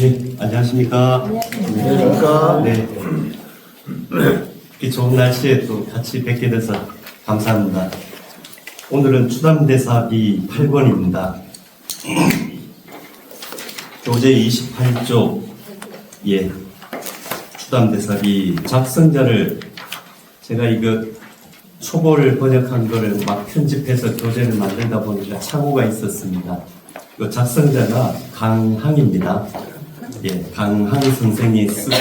네, 안녕하십니까. 안녕하십니까. 네. 이 좋은 날씨에 또 같이 뵙게 돼서 감사합니다. 오늘은 추담대사비 8권입니다. 교재 28조, 예. 추담대사비 작성자를 제가 이거 초보를 번역한 거를 막 편집해서 교재를 만들다 보니까 착오가 있었습니다. 그 작성자가 강항입니다. 예, 강항 선생이 쓰고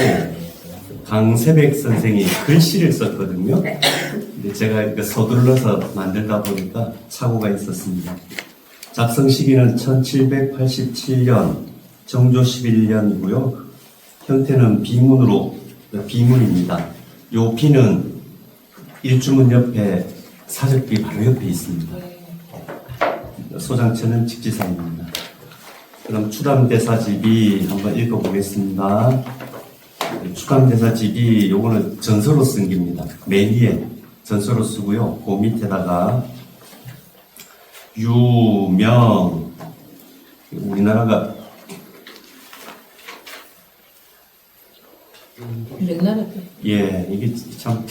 강세백 선생이 글씨를 썼거든요. 근데 제가 이거 서둘러서 만들다 보니까 착오가 있었습니다. 작성 시기는 1787년 정조 11년이고요. 형태는 비문입니다. 요 비는 일주문 옆에 사적비 바로 옆에 있습니다. 소장체는 직지사입니다. 그럼 추담대사집이 한번 읽어보겠습니다. 추담대사집이 요거는 전서로 쓴 겁니다. 맨 위에 전서로 쓰고요. 그 밑에다가 유명, 우리나라가 옛날에 예, 이게 참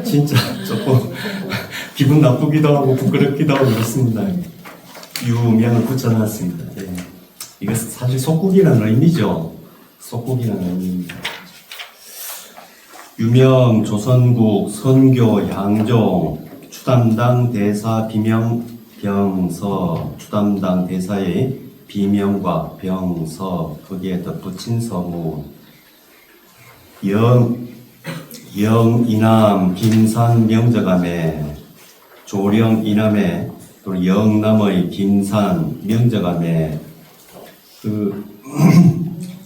진짜 조금 기분 나쁘기도 하고 부끄럽기도 하고 그렇습니다. 유명을 붙여놨습니다. 예. 이거 사실 속국이라는 의미죠. 속국이라는 의미입니다. 유명 조선국 선교 양종 추담당 대사 비명 병서 추담당 대사의 비명과 병서 거기에 덧붙인 서문 영 이남 김산 명저감에 조령 이남에 또 영남의 김산 명저감에 그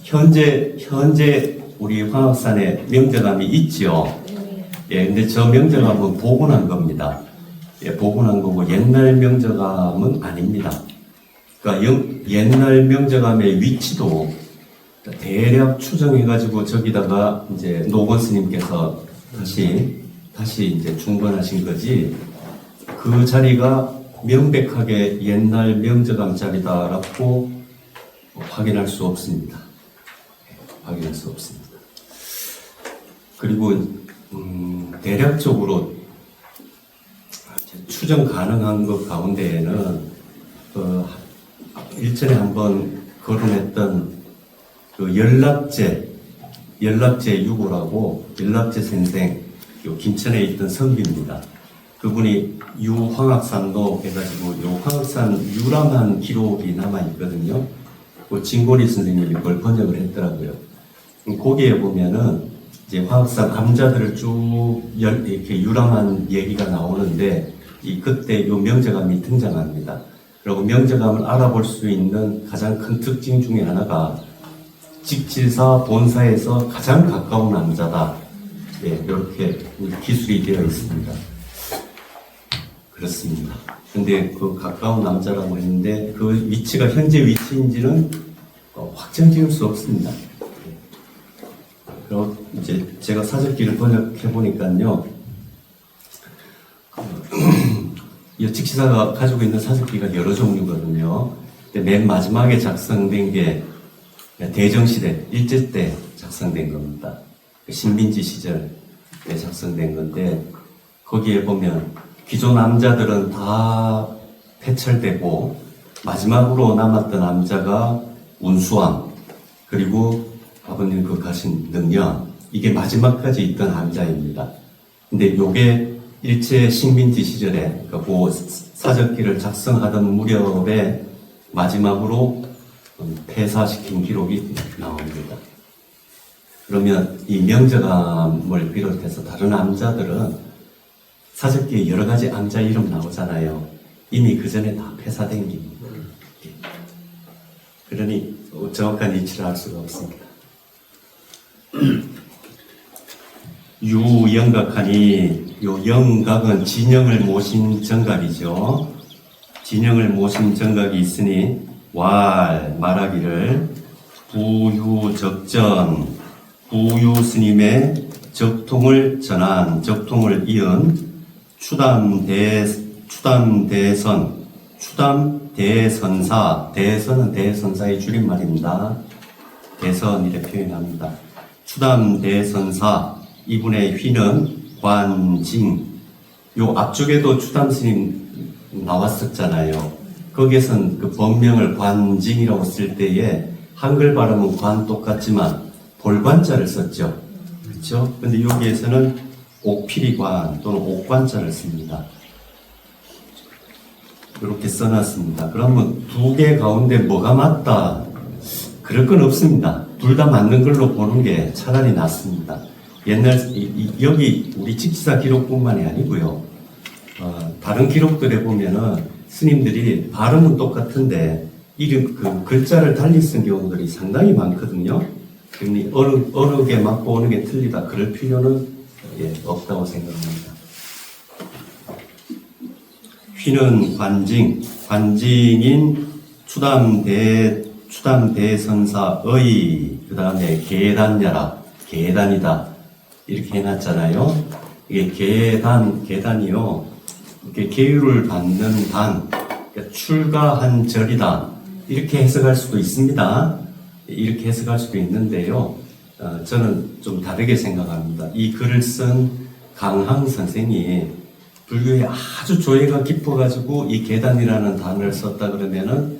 현재 우리 황학산에 명저감이 있지요. 예, 근데 저 명저감은 복원한 겁니다. 예, 복원한 거고 옛날 명저감은 아닙니다. 그러니까 옛날 명저감의 위치도 대략 추정해가지고 저기다가 이제 노건 스님께서 다시 이제 중건하신 거지, 그 자리가 명백하게 옛날 명저감 자리다라고 확인할 수 없습니다. 확인할 수 없습니다. 그리고 대략적으로 추정 가능한 것 가운데에는 일전에 한번 거론했던 그 연락제 유고라고 연락제 선생, 요 김천에 있던 선비입니다. 그분이 유황학산도 해가지고 요 황학산 유람한 기록이 남아 있거든요. 그 진고리 선생님이 그걸 번역을 했더라고요. 거기에 보면은 이제 황학산 암자들을 쭉 이렇게 유람한 얘기가 나오는데 그때 요 명저감이 등장합니다. 그리고 명저감을 알아볼 수 있는 가장 큰 특징 중에 하나가 직지사 본사에서 가장 가까운 암자다. 예, 이렇게 기술이 되어 있습니다. 그렇습니다. 근데 그 가까운 남자라고 했는데 그 위치가 현재 위치인지는 확정 지을 수 없습니다. 그리고 이제 제가 사적기를 번역해 보니까요, 이 직시사가 가지고 있는 사적기가 여러 종류거든요. 근데 맨 마지막에 작성된 게 대정시대 일제 때 작성된 겁니다. 신민지 시절에 작성된 건데 거기에 보면 기존 남자들은 다 폐철되고 마지막으로 남았던 남자가 운수왕, 그리고 아버님 그 가신 능력, 이게 마지막까지 있던 남자입니다. 근데 요게 일제 식민지 시절에 그 사적기를 작성하던 무렵에 마지막으로 폐사시킨 기록이 나옵니다. 그러면 이 명저감을 비롯해서 다른 암자들은 사적기에 여러 가지 암자 이름 나오잖아요. 이미 그 전에 다 폐사된 겁니다. 그러니 정확한 위치를 알 수가 없습니다. 유영각하니, 요 영각은 진영을 모신 정각이죠. 진영을 모신 정각이 있으니 말하기를 부유적전, 부유스님의 적통을 전한, 적통을 이은 추담대선, 추담대선 대선사, 대선은 대선사의 줄임말입니다. 대선 이렇게 표현합니다. 추담 대선사, 이분의 휘는 관징. 요 앞쪽에도 추담 스님 나왔었잖아요. 거기에선 그 법명을 관징이라고 쓸 때에 한글 발음은 관 똑같지만 볼관자를 썼죠. 그렇죠? 근데 여기에서는 옥필이관 또는 옥관자를 씁니다. 이렇게 써놨습니다. 그러면 두 개 가운데 뭐가 맞다? 그럴 건 없습니다. 둘 다 맞는 걸로 보는 게 차라리 낫습니다. 옛날 여기 우리 직지사 기록뿐만이 아니고요. 다른 기록들에 보면은 스님들이 발음은 똑같은데 이름 그 글자를 달리 쓴 경우들이 상당히 많거든요. 그러니 어느 게 맞고 어느 게 틀리다 그럴 필요는 없다고 생각합니다. 휘는 관징, 관징인 추담 대선사의 그 다음에 계단야라, 계단이다 이렇게 해놨잖아요. 이게 계단이요. 이렇게 계율을 받는 단, 그러니까 출가한 절이다 이렇게 해석할 수도 있습니다. 이렇게 해석할 수도 있는데요. 저는 좀 다르게 생각합니다. 이 글을 쓴 강항 선생이 불교에 아주 조예가 깊어가지고 이 계단이라는 단어를 썼다 그러면은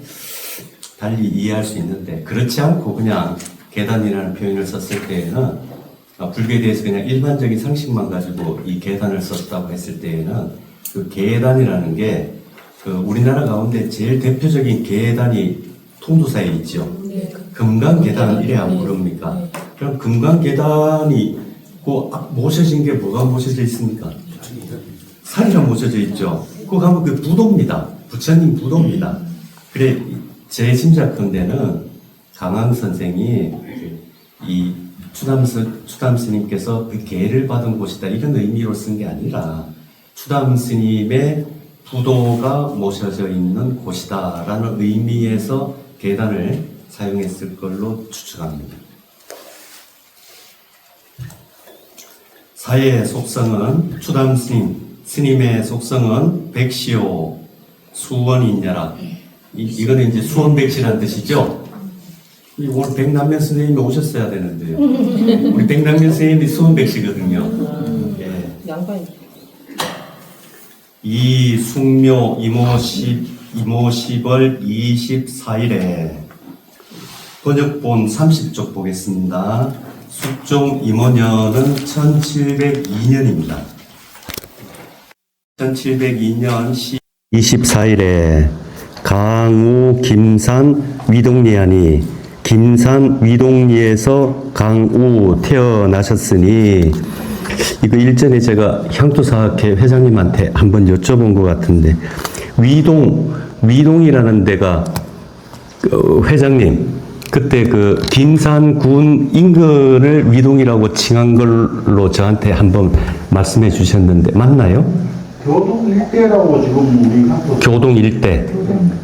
달리 이해할 수 있는데 그렇지 않고 그냥 계단이라는 표현을 썼을 때에는 불교에 대해서 그냥 일반적인 상식만 가지고 이 계단을 썼다고 했을 때에는 그 계단이라는 게 그 우리나라 가운데 제일 대표적인 계단이 통도사에 있죠. 금강계단 이래 안 부릅니까? 그럼 금강계단이 그 모셔진 게 뭐가 모셔져 있습니까? 살이랑 모셔져 있죠. 그거 가면 그 부도입니다. 부처님 부도입니다. 그래 제 짐작컨대는 강황 선생이 이 추담 스님께서 그 계를 받은 곳이다 이런 의미로 쓴 게 아니라 추담 스님의 부도가 모셔져 있는 곳이다라는 의미에서 계단을 사용했을 걸로 추측합니다. 사의 속성은 추담 스님의 속성은 백시오 수원이냐라. 이거는 이제 수원백시라는 뜻이죠. 오늘 백남면 선생님이 오셨어야 되는데요. 우리 백남면 선생님이 수원백시거든요. 예. 양반이. 이 숙묘 이모시벌 24일에 번역본 30쪽 보겠습니다. 숙종 임원년은 1702년입니다. 1702년 24일에 강우 김산 위동리하니 김산 위동리에서 강우 태어나셨으니 이거 일전에 제가 향토사학회 회장님한테 한번 여쭤본 것 같은데 위동이라는 데가 회장님 그때 그 김산군 인근을 위동이라고 칭한 걸로 저한테 한번 말씀해 주셨는데 맞나요? 교동 일대라고 지금 우리가 교동 일대.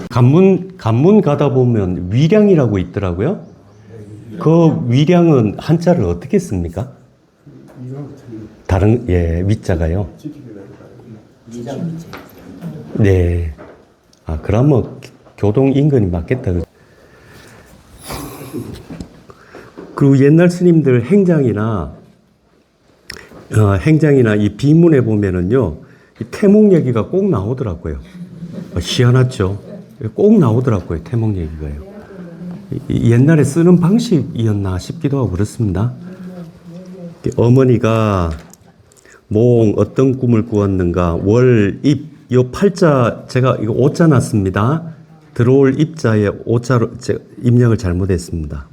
관문 가다 보면 위량이라고 있더라고요. 그 위량은 한자를 어떻게 씁니까? 다른 위자가요. 네. 그러면 교동 인근이 맞겠다. 그리고 옛날 스님들 행장이나 이 비문에 보면은요, 이 태몽 얘기가 꼭 나오더라고요. 희한하죠? 꼭 나오더라고요, 태몽 얘기가요. 옛날에 쓰는 방식이었나 싶기도 하고 그렇습니다. 어머니가 어떤 꿈을 꾸었는가, 요 팔자, 제가 이거 오자 놨습니다. 들어올 입자에 오자로 입력을 잘못했습니다.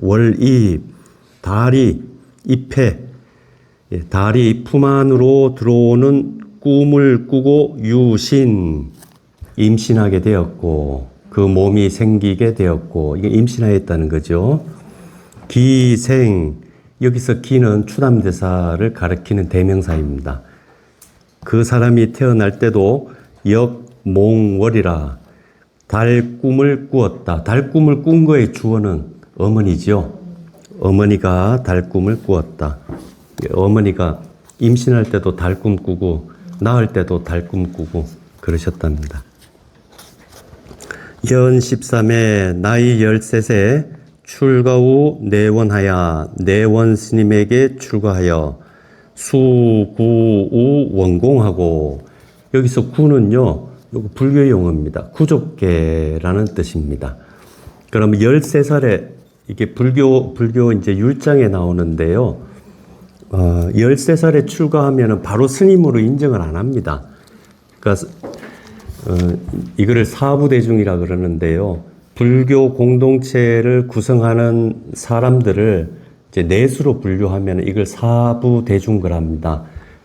달이, 입해, 달이 품 안으로 들어오는 꿈을 꾸고 임신하게 되었고, 그 몸이 생기게 되었고, 이게 임신하였다는 거죠. 기생, 여기서 기는 추담대사를 가리키는 대명사입니다. 그 사람이 태어날 때도 역몽월이라 달 꿈을 꾸었다. 달 꿈을 꾼 거의 주어는 어머니죠. 어머니가 달 꿈을 꾸었다. 어머니가 임신할 때도 달 꿈 꾸고 낳을 때도 달 꿈 꾸고 그러셨답니다. 연 13에 나이 13세 출가 후 내원하여 내원 스님에게 출가하여 수구우 원공하고, 여기서 구는요, 요거 불교 용어입니다. 구족계라는 뜻입니다. 그러면 13살에 이게 불교 이제 율장에 나오는데요. 13살에 출가하면은 바로 스님으로 인정을 안 합니다. 그러니까 이거를 사부대중이라 그러는데요. 불교 공동체를 구성하는 사람들을 이제 내수로 분류하면 이걸 사부대중을 합니다.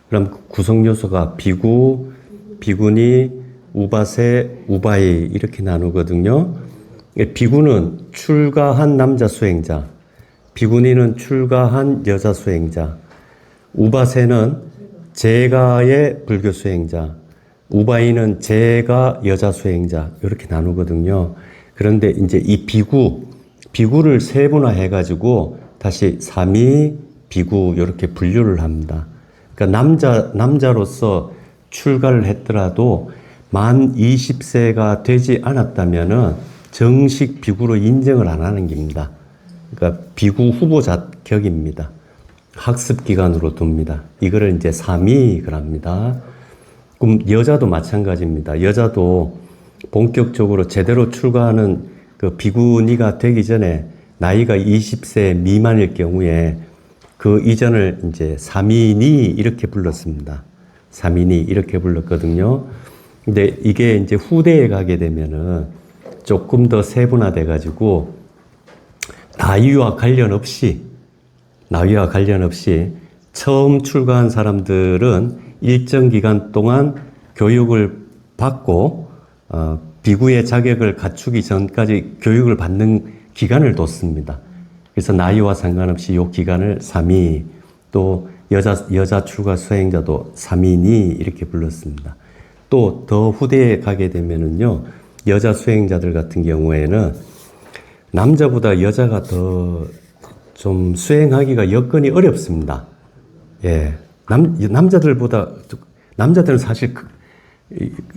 그럼 구성 요소가 비구, 비구니, 우바세, 우바이 이렇게 나누거든요. 비구는 출가한 남자 수행자, 비구니는 출가한 여자 수행자, 우바세는 재가의 불교 수행자, 우바이는 재가 여자 수행자 이렇게 나누거든요. 그런데 이제 이 비구를 세분화해 가지고 다시 삼위 비구 이렇게 분류를 합니다. 그러니까 남자로서 출가를 했더라도 만 20세가 되지 않았다면은 정식 비구로 인정을 안 하는 겁니다. 그러니까 비구 후보 자격입니다. 학습 기간으로 둡니다. 이거를 이제 삼위를 합니다. 그럼 여자도 마찬가지입니다. 여자도 본격적으로 제대로 출가하는 그 비구니가 되기 전에 나이가 20세 미만일 경우에 그 이전을 이제 삼위니 이렇게 불렀습니다. 삼위니 이렇게 불렀거든요. 근데 이게 이제 후대에 가게 되면은 조금 더 세분화돼 가지고 나이와 관련 없이 처음 출가한 사람들은 일정 기간 동안 교육을 받고 비구의 자격을 갖추기 전까지 교육을 받는 기간을 뒀습니다. 그래서 나이와 상관없이 이 기간을 삼위, 또 여자 출가 수행자도 삼위니 이렇게 불렀습니다. 또 더 후대에 가게 되면은요, 여자 수행자들 같은 경우에는 남자보다 여자가 더 좀 수행하기가 여건이 어렵습니다. 예. 남자들은 사실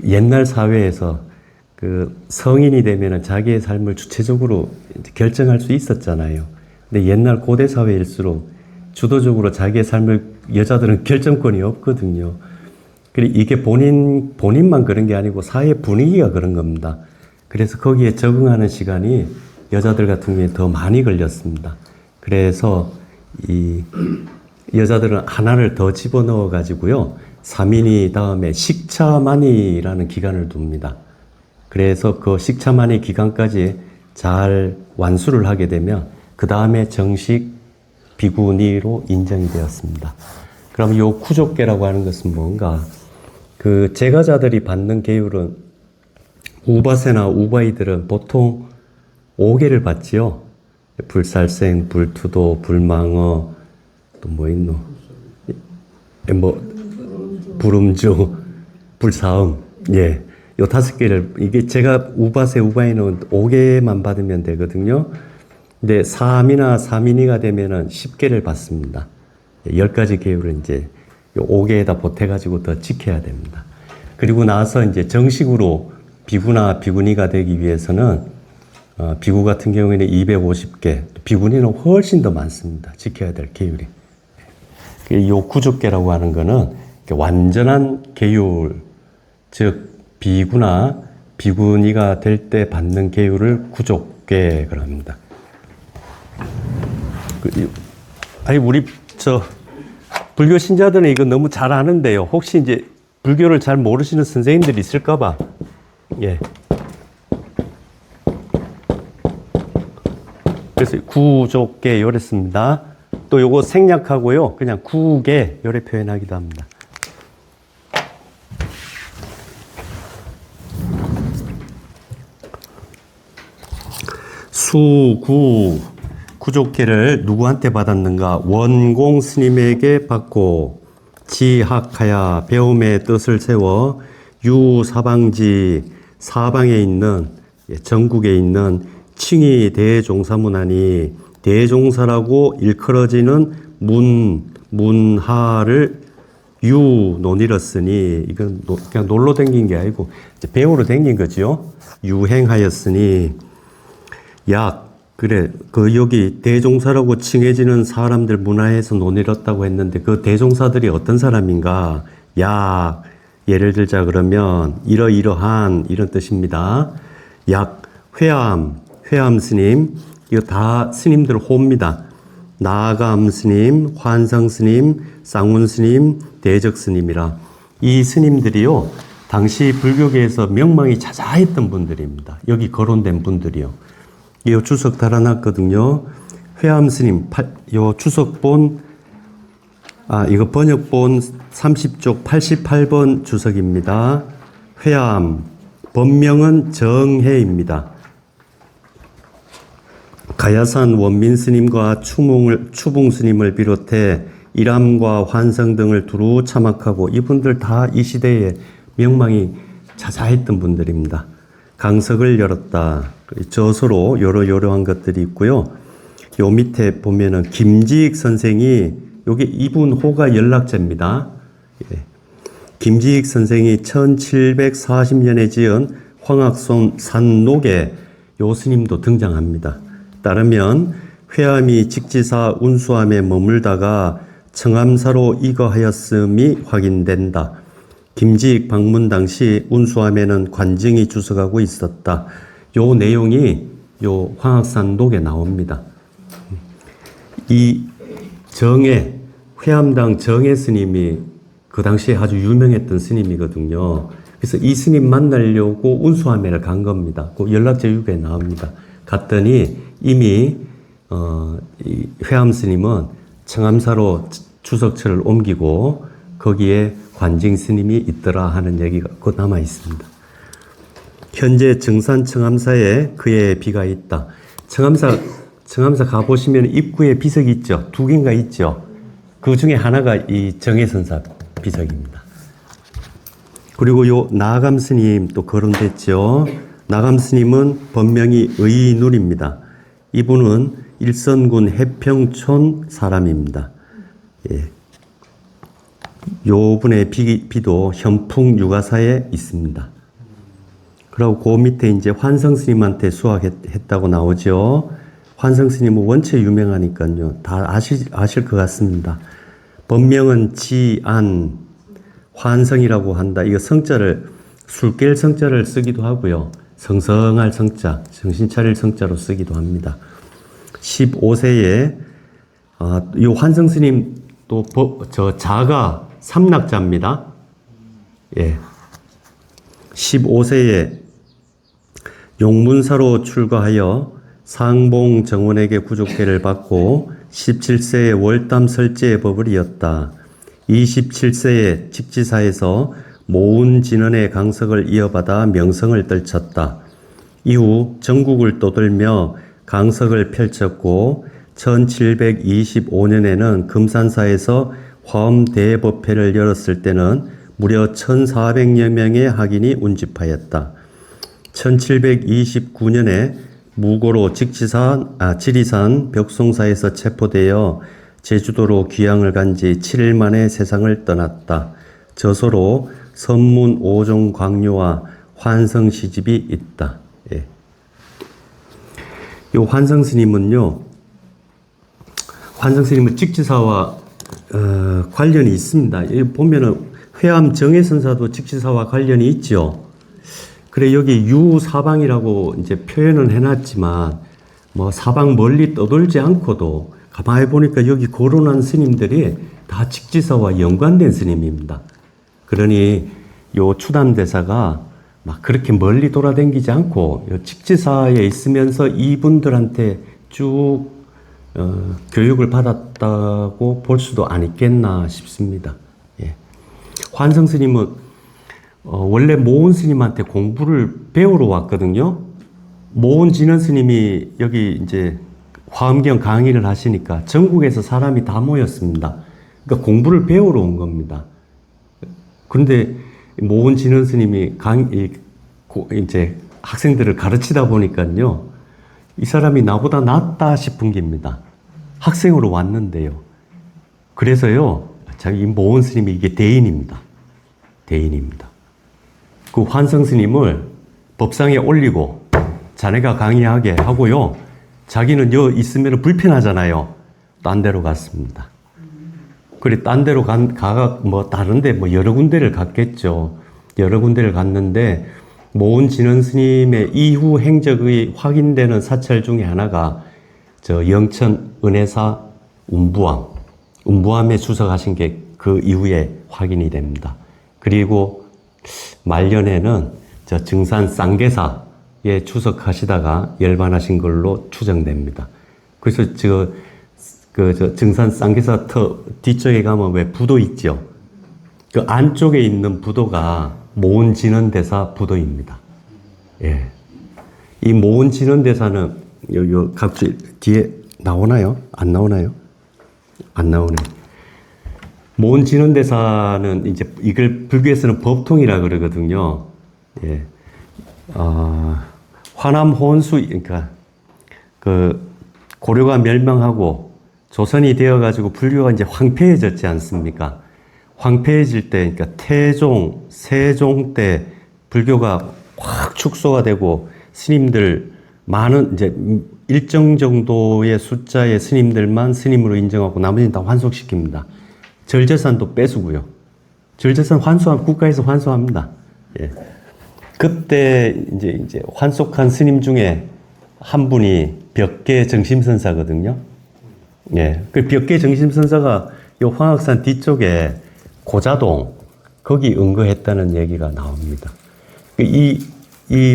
옛날 사회에서 그 성인이 되면은 자기의 삶을 주체적으로 결정할 수 있었잖아요. 근데 옛날 고대 사회일수록 주도적으로 자기의 삶을 여자들은 결정권이 없거든요. 그리고 이게 본인만 그런 게 아니고 사회 분위기가 그런 겁니다. 그래서 거기에 적응하는 시간이 여자들 같은 경우에 더 많이 걸렸습니다. 그래서 이 여자들은 하나를 더 집어넣어 가지고요, 삼인이 다음에 식차만이라는 기간을 둡니다. 그래서 그 식차만이 기간까지 잘 완수를 하게 되면 그 다음에 정식 비구니로 인정이 되었습니다. 그럼 요 구족계라고 하는 것은 뭔가, 그 제가자들이 받는 계율은 우바세나 우바이들은 보통 5개를 받지요. 불살생, 불투도, 불망어, 또 뭐 있노? 불음주, 불사음. 예. 요 5개를, 이게 제가 우바세, 우바이는 5개만 받으면 되거든요. 근데 삼이나 삼인이가 되면은 10개를 받습니다. 10가지 계율을 이제 요 5개에다 보태가지고 더 지켜야 됩니다. 그리고 나서 이제 정식으로 비구나 비구니가 되기 위해서는 비구 같은 경우에는 250개, 비구니는 훨씬 더 많습니다. 지켜야 될 계율이. 이 구족계라고 하는 거는 완전한 계율, 즉 비구나 비구니가 될 때 받는 계율을 구족계라고 합니다. 우리 불교 신자들은 이거 너무 잘 아는데요. 혹시 이제 불교를 잘 모르시는 선생님들이 있을까봐, 예. 그래서 구족계 요랬습니다. 또 요거 생략하고요, 그냥 구계 요래 표현하기도 합니다. 구족계를 누구한테 받았는가? 원공 스님에게 받고 지학하야 배움의 뜻을 세워 유사방지, 사방에 있는, 전국에 있는 칭의 대종사문하니, 대종사라고 일컬어지는 문하를 유 논이렀으니 이건 그냥 놀러 댕긴 게 아니고 이제 배우러 댕긴 거죠. 유행하였으니 약 그래 그 여기 대종사라고 칭해지는 사람들 문화에서 논이었다고 했는데 그 대종사들이 어떤 사람인가? 약 예를 들자 그러면 이러이러한 이런 뜻입니다. 약 회암 스님 이거 다 스님들 호입니다. 나감 스님, 환상 스님, 쌍운 스님, 대적 스님이라 이 스님들이요 당시 불교계에서 명망이 자자했던 분들입니다. 여기 거론된 분들이요. 이 주석 달아놨거든요. 회암 스님 요 주석본 이거 번역본 30쪽 88번 주석입니다. 회암 본명은 정해입니다. 가야산 원민 스님과 추봉 스님을 비롯해 이람과 환성 등을 두루 참학하고 이분들 다 이 시대에 명망이 자자했던 분들입니다. 강석을 열었다. 저서로 여러한 것들이 있고요. 요 밑에 보면은 김지익 선생이 요게 이분 호가 연락자입니다. 예. 김지익 선생이 1740년에 지은 황학산 녹에 요 스님도 등장합니다. 따르면 회암이 직지사 운수함에 머물다가 청암사로 이거하였음이 확인된다. 김지익 방문 당시 운수함에는 관증이 주석하고 있었다. 요 내용이 요 황학산독에 나옵니다. 이 회암당 정해 스님이 그 당시에 아주 유명했던 스님이거든요. 그래서 이 스님 만나려고 운수함에를 간 겁니다. 그 연락처 유교에 나옵니다. 갔더니 이미 이 회암 스님은 청암사로 주석처를 옮기고 거기에 관징 스님이 있더라 하는 얘기가 곧 남아 있습니다. 현재 정산 청암사에 그의 비가 있다. 청암사 가보시면 입구에 비석이 있죠. 두 개인가 있죠. 그 중에 하나가 이 정해선사 비석입니다. 그리고 요 나감 스님 또 거론됐죠. 나감 스님은 본명이 의눈입니다. 이분은 일선군 해평촌 사람입니다. 예. 요 분의 비도 현풍 유가사에 있습니다. 그리고 그 밑에 이제 환성 스님한테 수학했다고 나오죠. 환성 스님은 원체 유명하니까요. 다 아실 것 같습니다. 본명은 지안, 환성이라고 한다. 이거 성자를, 술 깰 성자를 쓰기도 하고요. 성성할 성자, 정신 차릴 성자로 쓰기도 합니다. 15세에, 이 환성 스님 또 자가 삼락자입니다. 예. 15세에 용문사로 출가하여 상봉 정원에게 구족회를 받고 17세에 월담 설제의 법을 이었다. 27세에 직지사에서 모운 진언의 강석을 이어받아 명성을 떨쳤다. 이후 전국을 떠돌며 강석을 펼쳤고 1725년에는 금산사에서 화엄대법회를 열었을 때는 무려 1400여 명의 학인이 운집하였다. 1729년에 무고로 지리산 벽송사에서 체포되어 제주도로 귀향을 간 지 7일 만에 세상을 떠났다. 저서로 선문 5종 광료와 환성 시집이 있다. 예. 요 환성 스님은요, 환성 스님은 직지사와 관련이 있습니다. 여기 보면은 회암 정해선사도 직지사와 관련이 있죠. 그래 여기 유사방이라고 이제 표현은 해놨지만 뭐 사방 멀리 떠돌지 않고도 가만히 보니까 여기 거론한 스님들이 다 직지사와 연관된 스님입니다. 그러니 요 추담대사가 막 그렇게 멀리 돌아다니지 않고 요 직지사에 있으면서 이분들한테 쭉 교육을 받았다고 볼 수도 안 있겠나 싶습니다. 예. 환성 스님은 원래 모은 스님한테 공부를 배우러 왔거든요. 모은 진원 스님이 여기 이제 화엄경 강의를 하시니까 전국에서 사람이 다 모였습니다. 그러니까 공부를 배우러 온 겁니다. 그런데 모은 진원 스님이 이제 학생들을 가르치다 보니까요, 이 사람이 나보다 낫다 싶은 겁니다. 학생으로 왔는데요. 그래서요, 자, 이 모은 스님이 이게 대인입니다. 대인입니다. 그 환성 스님을 법상에 올리고 자네가 강의하게 하고요. 자기는 여 있으면 불편하잖아요. 딴 데로 갔습니다. 그래, 딴 데로 다른데 여러 군데를 갔겠죠. 여러 군데를 갔는데, 모은 진원 스님의 이후 행적이 확인되는 사찰 중에 하나가 영천 은혜사 운부암에 주석하신 게 그 이후에 확인이 됩니다. 그리고 말년에는 증산 쌍계사에 주석하시다가 열반하신 걸로 추정됩니다. 그래서 증산 쌍계사 뒤쪽에 가면 왜 부도 있죠? 그 안쪽에 있는 부도가 모은 진원대사 부도입니다. 예. 이 모은 진원대사는 각주 뒤에 나오나요? 안 나오나요? 안 나오네. 모은 진원대사는 이제 이걸 불교에서는 법통이라 그러거든요. 예. 화남 호원수, 그러니까 고려가 멸망하고 조선이 되어가지고 불교가 이제 황폐해졌지 않습니까? 황폐해질 때, 그러니까 태종, 세종 때 불교가 확 축소가 되고 스님들 많은 이제 일정 정도의 숫자의 스님들만 스님으로 인정하고 나머지는 다 환속시킵니다. 절재산도 빼수고요. 절재산 국가에서 환수합니다. 예. 그때 이제 환속한 스님 중에 한 분이 벽계 정심선사거든요. 예. 그 벽계 정심선사가 요 황악산 뒤쪽에 고자동, 거기 응거했다는 얘기가 나옵니다. 이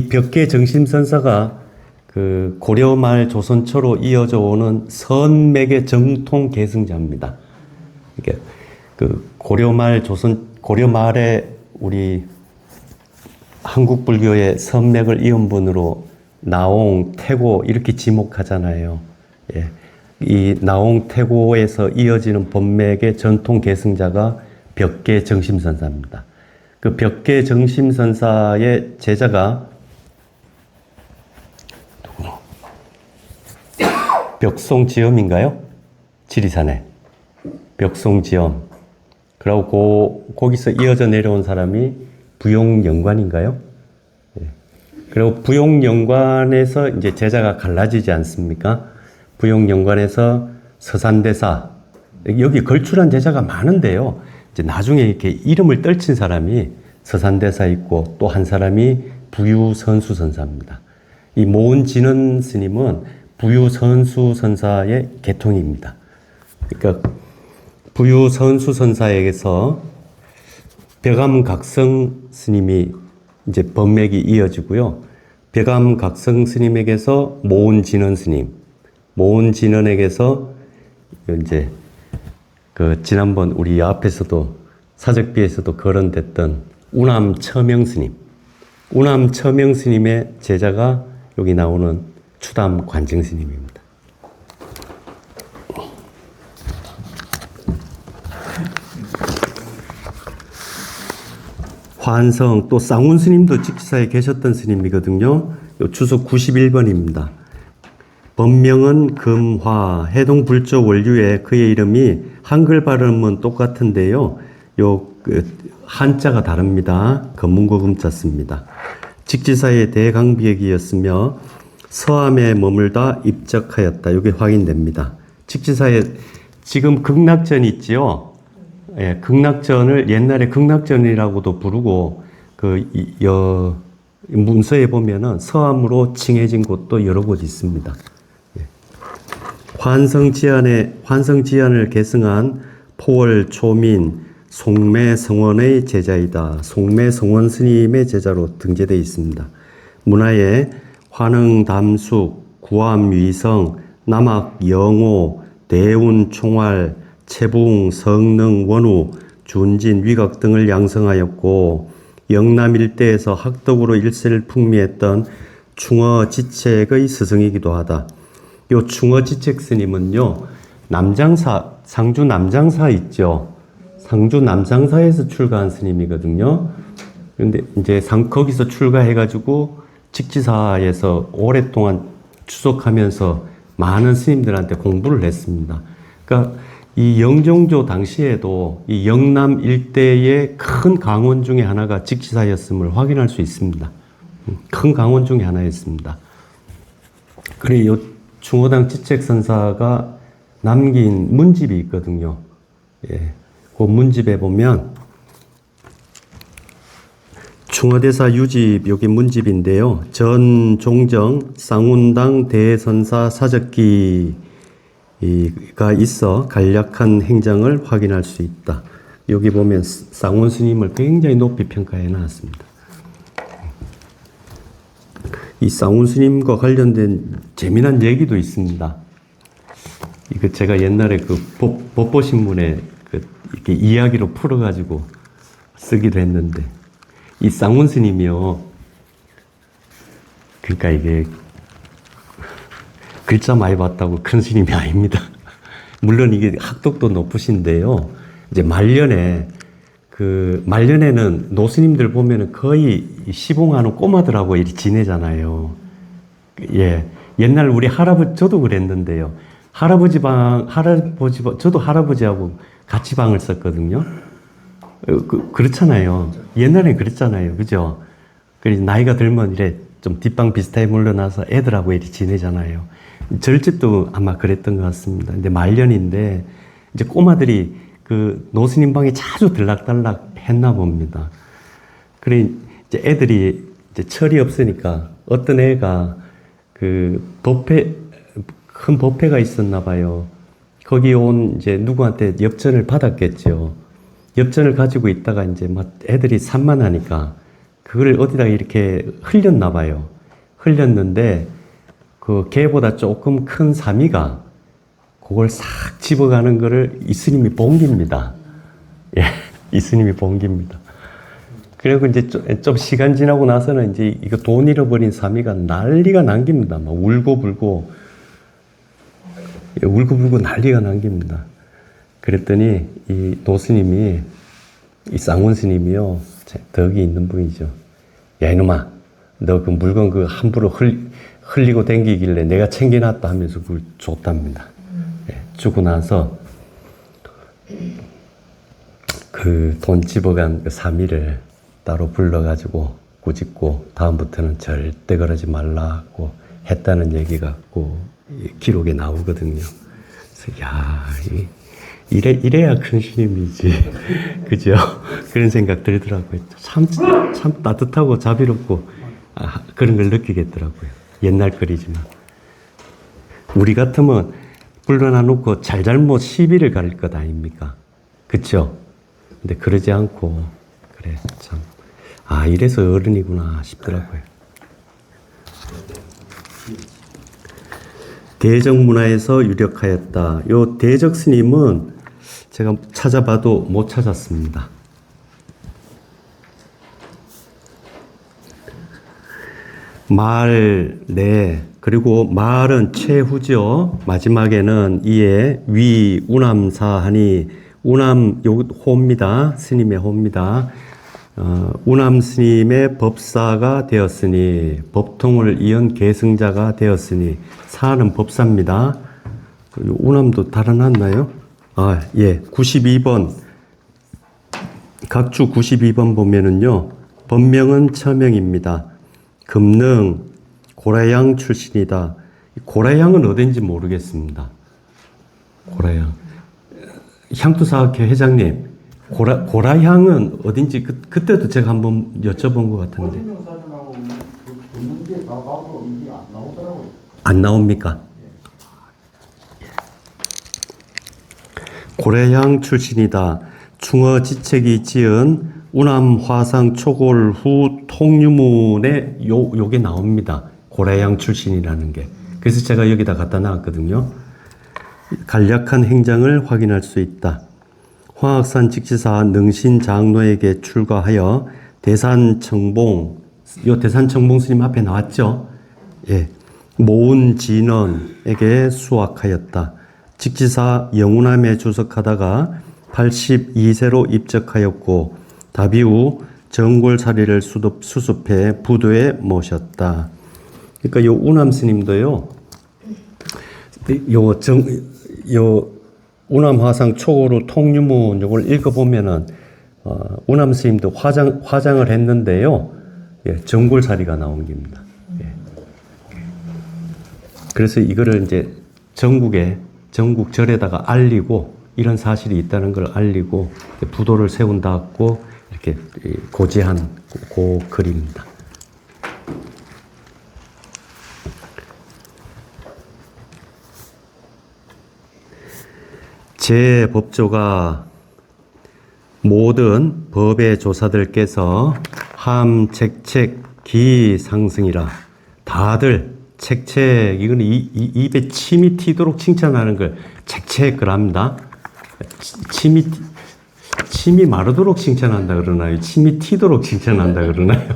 벽계 정심선사가 그 고려말 조선초로 이어져 오는 선맥의 정통 계승자입니다. 그러니까 그 고려말에 우리 한국 불교의 선맥을 이은 분으로 나옹, 태고 이렇게 지목하잖아요. 예. 이 나옹, 태고에서 이어지는 법맥의 전통 계승자가 벽계 정심선사입니다. 그 벽계 정심선사의 제자가 누구나? 벽송지엄인가요? 지리산에 벽송지엄. 그리고 거기서 이어져 내려온 사람이 부용영관인가요? 예. 그리고 부용영관에서 이제 제자가 갈라지지 않습니까? 부용영관에서 서산대사, 여기 걸출한 제자가 많은데요. 이제 나중에 이렇게 이름을 떨친 사람이 서산대사 있고 또 한 사람이 부유선수선사입니다. 이 모은 진원 스님은 부유선수선사의 계통입니다. 그러니까 부유선수선사에게서 벽암각성 스님이 이제 법맥이 이어지고요. 벽암각성 스님에게서 모은 진원 스님, 모은 진원에게서 이제 그 지난번 우리 앞에서도 사적비에서도 거론됐던 우남 처명 스님, 우남 처명 스님의 제자가 여기 나오는 추담 관증 스님입니다. 환성 또 쌍운 스님도 직지사에 계셨던 스님이거든요. 요 주석 91번입니다. 법명은 금화, 해동불조 원류에 그의 이름이 한글 발음은 똑같은데요. 한자가 다릅니다. 금문고 금자 씁니다. 직지사의 대강비액이었으며 서암에 머물다 입적하였다. 이게 확인됩니다. 직지사에 지금 극락전 있지요. 예, 극락전을 옛날에 극락전이라고도 부르고 문서에 보면은 서암으로 칭해진 곳도 여러 곳 있습니다. 환성지안을 계승한 포월 초민 송매성원의 제자이다. 송매성원 스님의 제자로 등재되어 있습니다. 문화에 환흥담숙, 구암위성, 남학영호, 대운총활, 채붕, 성능, 원우, 준진, 위각 등을 양성하였고 영남 일대에서 학덕으로 일세를 풍미했던 충어지책의 스승이기도 하다. 요 충어지책 스님은요, 상주 남장사 있죠. 상주 남장사에서 출가한 스님이거든요. 그런데 이제 거기서 출가해가지고 직지사에서 오랫동안 추석하면서 많은 스님들한테 공부를 했습니다. 그러니까 이 영종조 당시에도 이 영남 일대의 큰 강원 중에 하나가 직지사였음을 확인할 수 있습니다. 큰 강원 중에 하나였습니다. 그래, 요 충호당 지책선사가 남긴 문집이 있거든요. 예. 그 문집에 보면 충어대사 유집, 여기 문집인데요. 전종정 쌍운당 대선사 사적기가 있어 간략한 행장을 확인할 수 있다. 여기 보면 쌍운 스님을 굉장히 높이 평가해 놨습니다. 이 쌍운 스님과 관련된 재미난 얘기도 있습니다. 이거 제가 옛날에 그 법보신문에 이렇게 이야기로 풀어가지고 쓰기도 했는데, 이 쌍운 스님이요. 그러니까 이게 글자 많이 봤다고 큰 스님이 아닙니다. 물론 이게 학덕도 높으신데요. 이제 말년에는 노스님들 보면은 거의 시봉하는 꼬마들하고 이렇게 지내잖아요. 예. 옛날 우리 할아버지, 저도 그랬는데요. 저도 할아버지하고 같이 방을 썼거든요. 그렇잖아요. 옛날엔 그랬잖아요. 그죠? 그래서 나이가 들면 이래 좀 뒷방 비슷하게 물러나서 애들하고 이렇게 지내잖아요. 절집도 아마 그랬던 것 같습니다. 근데 말년인데, 이제 꼬마들이 그 노스님 방에 자주 들락달락 했나 봅니다. 그래, 이제 애들이 이제 철이 없으니까 어떤 애가 그 큰 법회가 있었나 봐요. 거기 온 이제 누구한테 엽전을 받았겠죠. 엽전을 가지고 있다가 이제 막 애들이 산만하니까 그걸 어디다가 이렇게 흘렸나 봐요. 흘렸는데 그 개보다 조금 큰 사미가 그걸 싹 집어가는 거를 이 스님이 본깁니다. 예, 이 스님이 본깁니다. 그리고 이제 좀 시간 지나고 나서는 이제 이거 돈 잃어버린 사미가 난리가 난깁니다. 막 울고불고 난리가 난깁니다. 그랬더니 이 노스님이, 이 쌍운 스님이요, 덕이 있는 분이죠. 야, 이놈아, 너 그 물건 그 함부로 흘리고 댕기길래 내가 챙겨놨다 하면서 그걸 줬답니다. 예, 주고 나서 그 돈 집어간 그 사미를 따로 불러가지고 꾸짖고 다음부터는 절대 그러지 말라고 했다는 얘기가 꼭 기록에 나오거든요. 그래서 야, 이래야 큰 스님이지. 그죠? 그런 생각 들더라고요. 참 따뜻하고 자비롭고, 그런 걸 느끼겠더라고요. 옛날 거리지만. 우리 같으면 불러놔 놓고 잘잘못 시비를 가릴 것 아닙니까? 그쵸? 근데 그러지 않고, 그래, 참. 이래서 어른이구나 싶더라고요. 대적 문화에서 유력하였다. 요 대적 스님은 제가 찾아봐도 못 찾았습니다. 그리고 말은 최후죠. 마지막에는 이에 위 우남사하니, 우남 요 호입니다. 스님의 호입니다. 우남 스님의 법사가 되었으니, 법통을 이은 계승자가 되었으니, 사는 법사입니다. 우남도 달아놨나요? 예. 92번. 각주 92번 보면은요, 법명은 처명입니다. 금능, 고라양 출신이다. 고라양은 어딘지 모르겠습니다. 고라양. 향토사학회 회장님, 고라향은 어딘지 그때도 제가 한번 여쭤본 것 같은데. 안 나옵니까? 고라향 출신이다. 충어 지책이 지은 우남 화상 초골 후 통유문에 요게 나옵니다. 고라향 출신이라는 게. 그래서 제가 여기다 갖다 놨거든요. 간략한 행장을 확인할 수 있다. 화학산 직지사 능신 장로에게 출가하여 대산청봉, 요 대산청봉 스님 앞에 나왔죠? 예. 모운 진원에게 수학하였다. 직지사 영우남에 주석하다가 82세로 입적하였고, 답이 후 정골사리를 수습해 부도에 모셨다. 그러니까 요 우남 스님도요, 운암화상 초고루 통유문 이걸 읽어보면은 운암 스님도 화장을 했는데요. 예, 전골사리가 나온 겁니다. 예. 그래서 이거를 이제 전국 절에다가 알리고 이런 사실이 있다는 걸 알리고 부도를 세운다고 이렇게 고지한 그 글입니다. 제 법조가 모든 법의 조사들께서 함책책 기상승이라 다들 책책 이건 입에 침이 튀도록 칭찬하는 걸 책책그랍니다. 침이 마르도록 칭찬한다 그러나요? 침이 튀도록 칭찬한다 그러나요?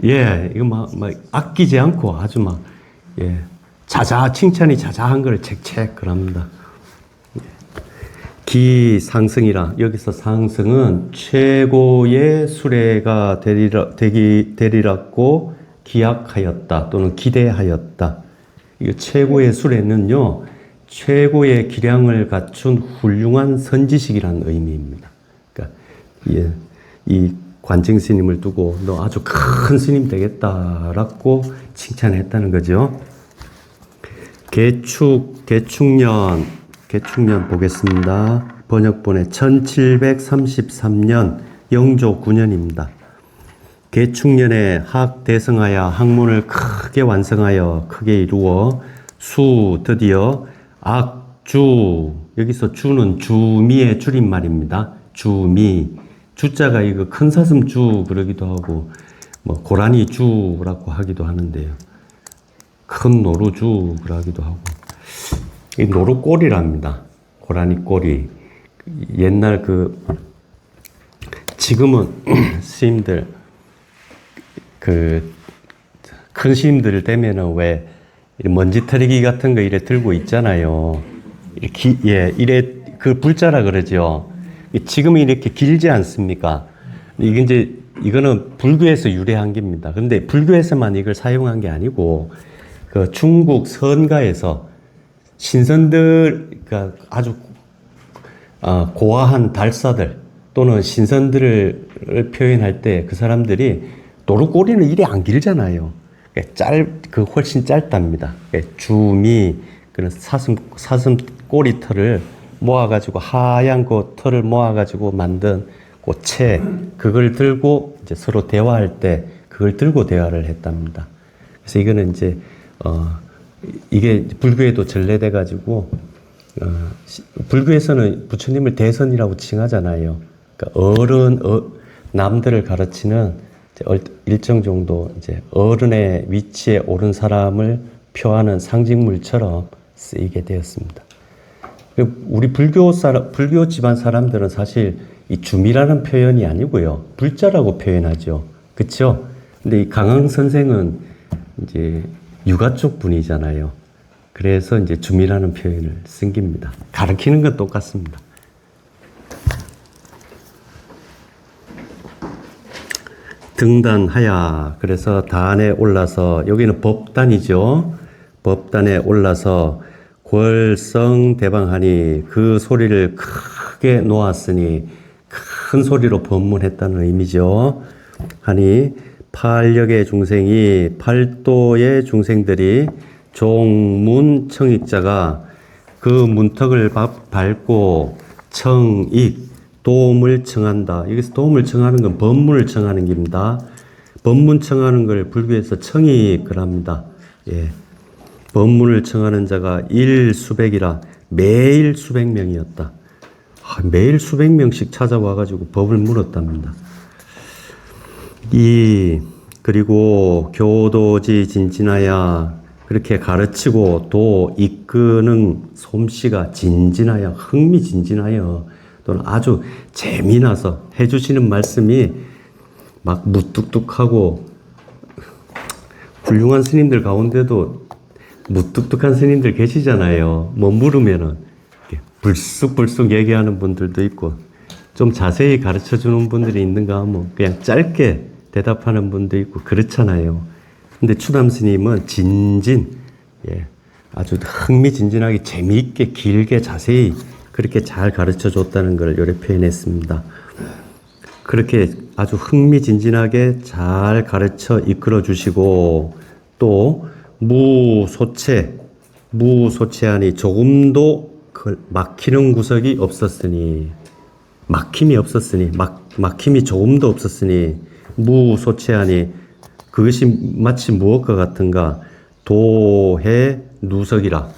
예, 이거 막 아끼지 않고 아주 예, 칭찬이 자자한 걸 책책그랍니다. 기상승이라 여기서 상승은 최고의 수레가 되리라고 기약하였다 또는 기대하였다. 이 최고의 수레는요 최고의 기량을 갖춘 훌륭한 선지식이라는 의미입니다. 그러니까 이 관증 스님을 두고 너 아주 큰 스님 되겠다라고 칭찬했다는 거죠. 개축년 보겠습니다. 번역본에 1733년 영조 9년입니다. 개축년에 학대성하여 학문을 크게 완성하여 크게 이루어 드디어 악주 여기서 주는 주미의 줄임말입니다. 주미 주자가 이거 큰 사슴 주 그러기도 하고 고라니 주라고 하기도 하는데요. 큰 노루주 그러기도 하고 이 노루꼬리랍니다. 고라니 꼬리. 옛날 지금은 스님들, 큰 스님들 되면은 왜, 먼지 털기 같은 거 이래 들고 있잖아요. 이래, 불자라 그러죠. 지금은 이렇게 길지 않습니까? 이거는 불교에서 유래한 겁니다. 근데 불교에서만 이걸 사용한 게 아니고, 중국 선가에서 신선들, 그러니까 아주 고아한 달사들 또는 신선들을 표현할 때 그 사람들이 노루꼬리는 이래 안 길잖아요. 훨씬 짧답니다. 주미, 그런 사슴 꼬리 털을 모아가지고 하얀 그 털을 모아가지고 만든 채 그걸 들고 이제 서로 대화할 때 그걸 들고 대화를 했답니다. 그래서 이거는 이제 이게 불교에도 전래돼가지고 불교에서는 부처님을 대선이라고 칭하잖아요. 그러니까 남들을 가르치는 일정 정도 이제 어른의 위치에 오른 사람을 표하는 상징물처럼 쓰이게 되었습니다. 우리 불교 집안 사람들은 사실 이 주미라는 표현이 아니고요, 불자라고 표현하죠. 그렇죠? 근데 이 강황 선생은 이제 유가 쪽 분이잖아요. 그래서 이제 주미라는 표현을 쓴 겁니다. 가르치는 건 똑같습니다. 등단하야. 그래서 단에 올라서, 여기는 법단이죠. 법단에 올라서 궐성대방하니 그 소리를 크게 놓았으니 큰 소리로 법문했다는 의미죠. 하니 팔력의 중생이 팔도의 중생들이 종문청익자가 그 문턱을 밟고 청익 도움을 청한다. 여기서 도움을 청하는 건 법문을 청하는 겁니다. 법문 청하는 걸 불교에서 청익을 합니다. 예. 법문을 청하는 자가 일수백이라 매일 수백 명이었다. 매일 수백 명씩 찾아와가지고 법을 물었답니다. 그리고 교도지 진진하야, 그렇게 가르치고 도 이끄는 솜씨가 진진하여, 흥미진진하여, 또는 아주 재미나서 해주시는 말씀이 막 무뚝뚝하고, 훌륭한 스님들 가운데도 무뚝뚝한 스님들 계시잖아요. 뭐 물으면은 불쑥불쑥 얘기하는 분들도 있고, 좀 자세히 가르쳐 주는 분들이 있는가 하면 그냥 짧게 대답하는 분도 있고 그렇잖아요. 근데 추담 스님은 진진, 예, 아주 흥미진진하게 재미있게 길게 자세히 그렇게 잘 가르쳐 줬다는 걸 요래 표현했습니다. 그렇게 아주 흥미진진하게 잘 가르쳐 이끌어 주시고 또 무소체하니 조금도 막히는 구석이 없었으니 막힘이 조금도 없었으니 무소체하니 그것이 마치 무엇과 같은가 도해 누석이라.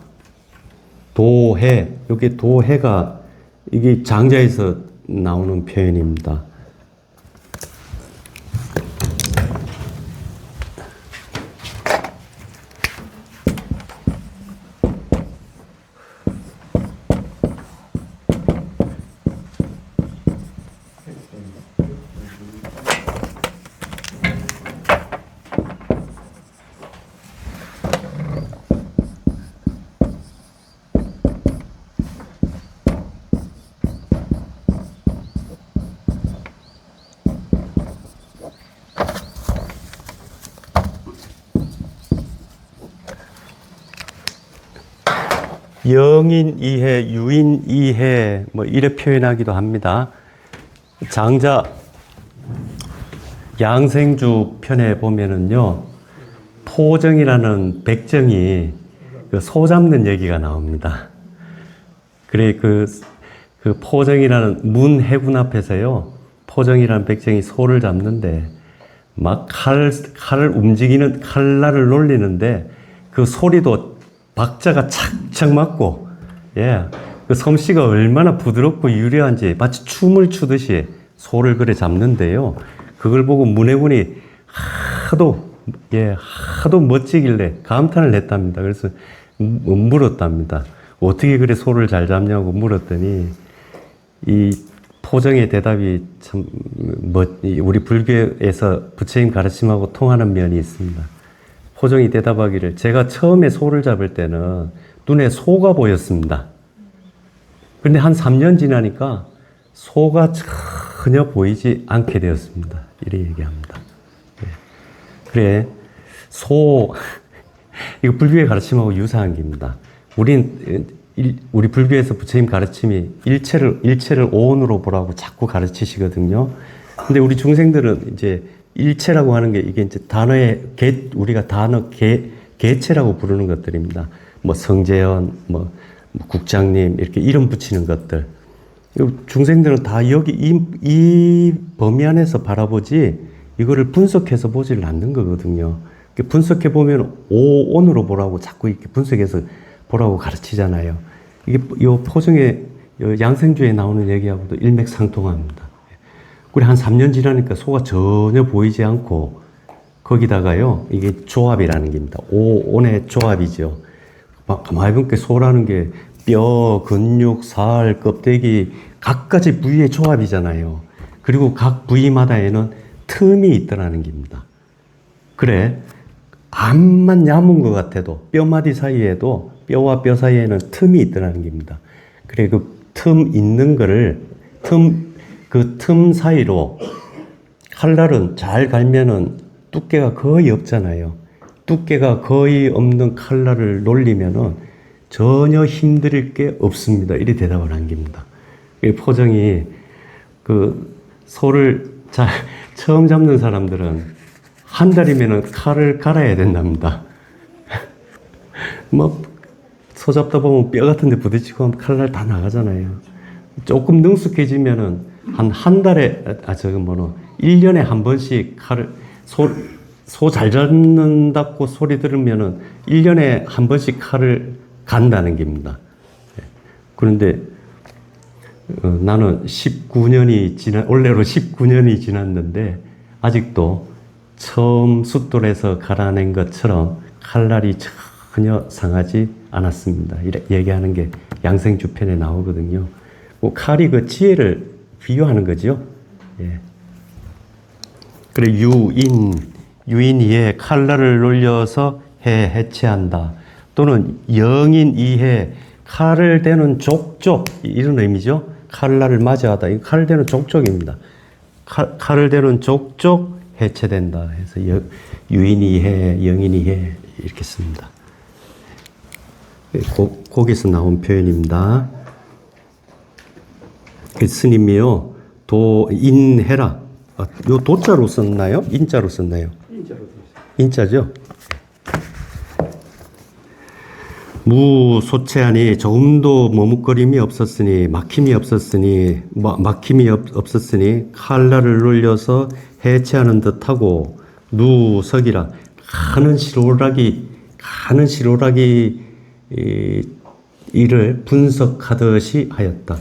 도해, 여기 도해가 이게 장자에서 나오는 표현입니다. 영인 이해, 유인 이해, 뭐 이래 표현하기도 합니다. 장자 양생주 편에 보면은요, 포정이라는 백정이 그 소 잡는 얘기가 나옵니다. 그래 그 포정이라는 문 해군 앞에서요, 포정이라는 백정이 소를 잡는데 막 칼을 움직이는 칼날을 놀리는데 그 소리도 박자가 착착 맞고, 예, 그 솜씨가 얼마나 부드럽고 유려한지 마치 춤을 추듯이 소를 그래 잡는데요. 그걸 보고 문해군이 하도 멋지길래 감탄을 했답니다. 그래서 물었답니다. 어떻게 그래 소를 잘 잡냐고 물었더니 이 포정의 대답이 참 우리 불교에서 부처님 가르침하고 통하는 면이 있습니다. 포정이 대답하기를 제가 처음에 소를 잡을 때는 눈에 소가 보였습니다. 그런데 한 3년 지나니까 소가 전혀 보이지 않게 되었습니다. 이렇게 얘기합니다. 그래, 이거 불교의 가르침하고 유사한 겁니다. 우리 불교에서 부처님 가르침이 일체를 오온으로 보라고 자꾸 가르치시거든요. 근데 우리 중생들은 이제 일체라고 하는 게 이게 이제 우리가 단어 개체라고 부르는 것들입니다. 뭐 성재현, 뭐 국장님 이렇게 이름 붙이는 것들. 중생들은 다 여기 이 범위 안에서 바라보지 이거를 분석해서 보지를 않는 거거든요. 분석해 보면 오온으로 보라고 자꾸 이렇게 분석해서 보라고 가르치잖아요. 이게 요 포정의 양생주에 나오는 얘기하고도 일맥상통합니다. 그래 한 3년 지나니까 소가 전혀 보이지 않고 거기다가요 이게 조합이라는 겁니다. 오온의 조합이죠. 가만히 보니까 소라는 게 뼈, 근육, 살, 껍데기 각가지 부위의 조합이잖아요. 그리고 각 부위마다에는 틈이 있더라는 겁니다. 그래 암만 얇은 것 같아도 뼈마디 사이에도 뼈와 뼈 사이에는 틈이 있더라는 겁니다. 그래 그 틈 있는 거를 그 틈 사이로 칼날은 잘 갈면은 두께가 거의 없잖아요. 두께가 거의 없는 칼날을 놀리면은 전혀 힘들 게 없습니다. 이렇게 대답을 한 겁니다. 포정이 그 소를 처음 잡는 사람들은 한 달이면은 칼을 갈아야 된답니다. 소 잡다 보면 뼈 같은 데 부딪히고 하면 칼날 다 나가잖아요. 조금 능숙해지면은 한 달에, 1년에 한 번씩 소 잘 잡는다고 소리 들으면은 1년에 한 번씩 칼을 간다는 겁니다. 그런데, 나는 올해로 19년이 지났는데, 아직도 처음 숫돌에서 갈아낸 것처럼 칼날이 전혀 상하지 않았습니다. 이렇게 얘기하는 게 양생주편에 나오거든요. 칼이 그 지혜를 비유하는 거죠. 예. 그래, 유인이해 칼날을 놀려서 해체한다. 또는 영인이해 칼을 대는 족족, 이런 의미죠. 칼날을 맞이하다. 이 칼을 대는 족족입니다. 칼을 대는 족족 해체된다. 해서 유인이해, 영인이해 이렇게 씁니다. 거기서 나온 표현입니다. 스님이요, 인해라. 요 도자로 썼나요? 인자로 썼나요? 인자죠? 무소체하니 조금도 머뭇거림이 없었으니 막힘이 없었으니 칼날을 눌려서 해체하는 듯하고 누석이라 가는 시로라기 이를 분석하듯이 하였다.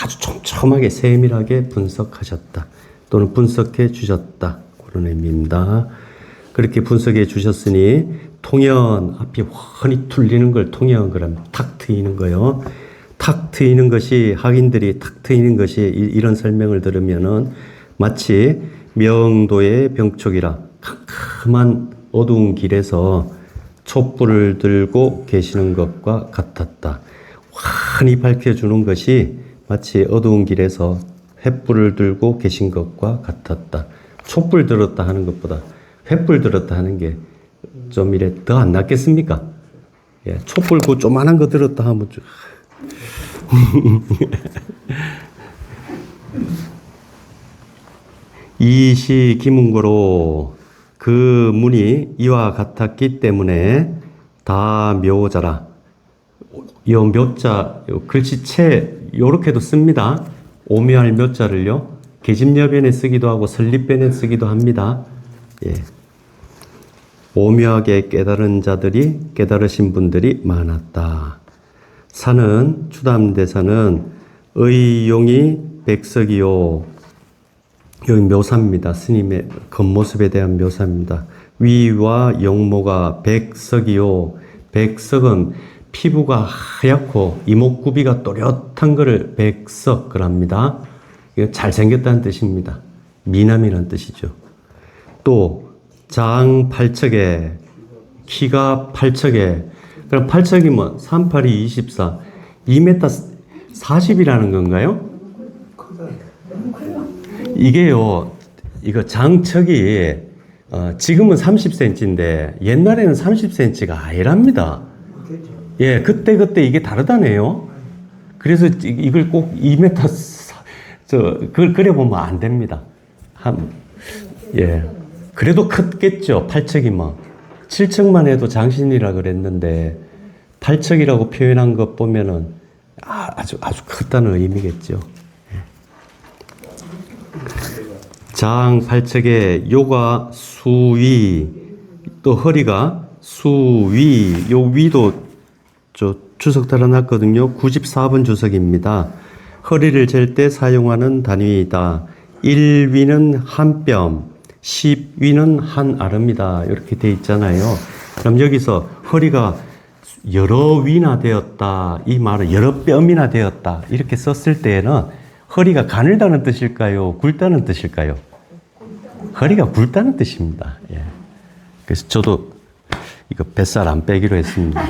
아주 촘촘하게 세밀하게 분석하셨다. 또는 분석해 주셨다. 그런 의미입니다. 그렇게 분석해 주셨으니 통연 앞이 훤히 뚫리는 걸 통연 그러면 탁 트이는 거요. 탁 트이는 것이 학인들이 탁 트이는 것이 이런 설명을 들으면은 마치 명도의 병촉이라 캄캄한 어두운 길에서 촛불을 들고 계시는 것과 같았다. 환히 밝혀주는 것이 마치 어두운 길에서 횃불을 들고 계신 것과 같았다. 촛불 들었다 하는 것보다 횃불 들었다 하는 게 좀 이래 더 안 낫겠습니까? 예, 촛불 그 조만한 거 들었다 하면 좀 이시 기문고로 그 문이 이와 같았기 때문에 다 묘자라. 요 묘자 요 글씨체 요렇게도 씁니다. 오묘할 묘자를요. 계집여변에 쓰기도 하고 설립변에 쓰기도 합니다. 예. 오묘하게 깨달은 자들이 깨달으신 분들이 많았다. 산은 추담대사는 의용이 백석이요. 여기 묘사입니다. 스님의 겉모습에 대한 묘사입니다. 위와 용모가 백석이요. 백석은 피부가 하얗고 이목구비가 또렷한 것을 백석이랍니다. 이거 잘생겼다는 뜻입니다. 미남이라는 뜻이죠. 또 장팔척에 키가 팔척에 그럼 팔척이면 38이 24 2m 40이라는 건가요? 이게요, 이거 장척이 지금은 30cm인데 옛날에는 30cm가 아니랍니다. 예, 그때 이게 다르다네요. 그래서 이걸 꼭 2m 그래 보면 안 됩니다. 예, 그래도 크겠죠. 8척이면 7척만 해도 장신이라 그랬는데 8척이라고 표현한 것 보면은 아주 크다는 의미겠죠. 장 팔척에 요가 수위 또 허리가 수위 요 위도 저 주석 달아놨거든요. 94번 주석입니다. 허리를 잴 때 사용하는 단위이다. 1위는 한 뼘, 10위는 한 아름이다. 이렇게 돼 있잖아요. 그럼 여기서 허리가 여러 위나 되었다. 이 말은 여러 뼘이나 되었다. 이렇게 썼을 때에는 허리가 가늘다는 뜻일까요? 굵다는 뜻일까요? 허리가 굵다는 뜻입니다. 예. 그래서 저도 이거 뱃살 안 빼기로 했습니다.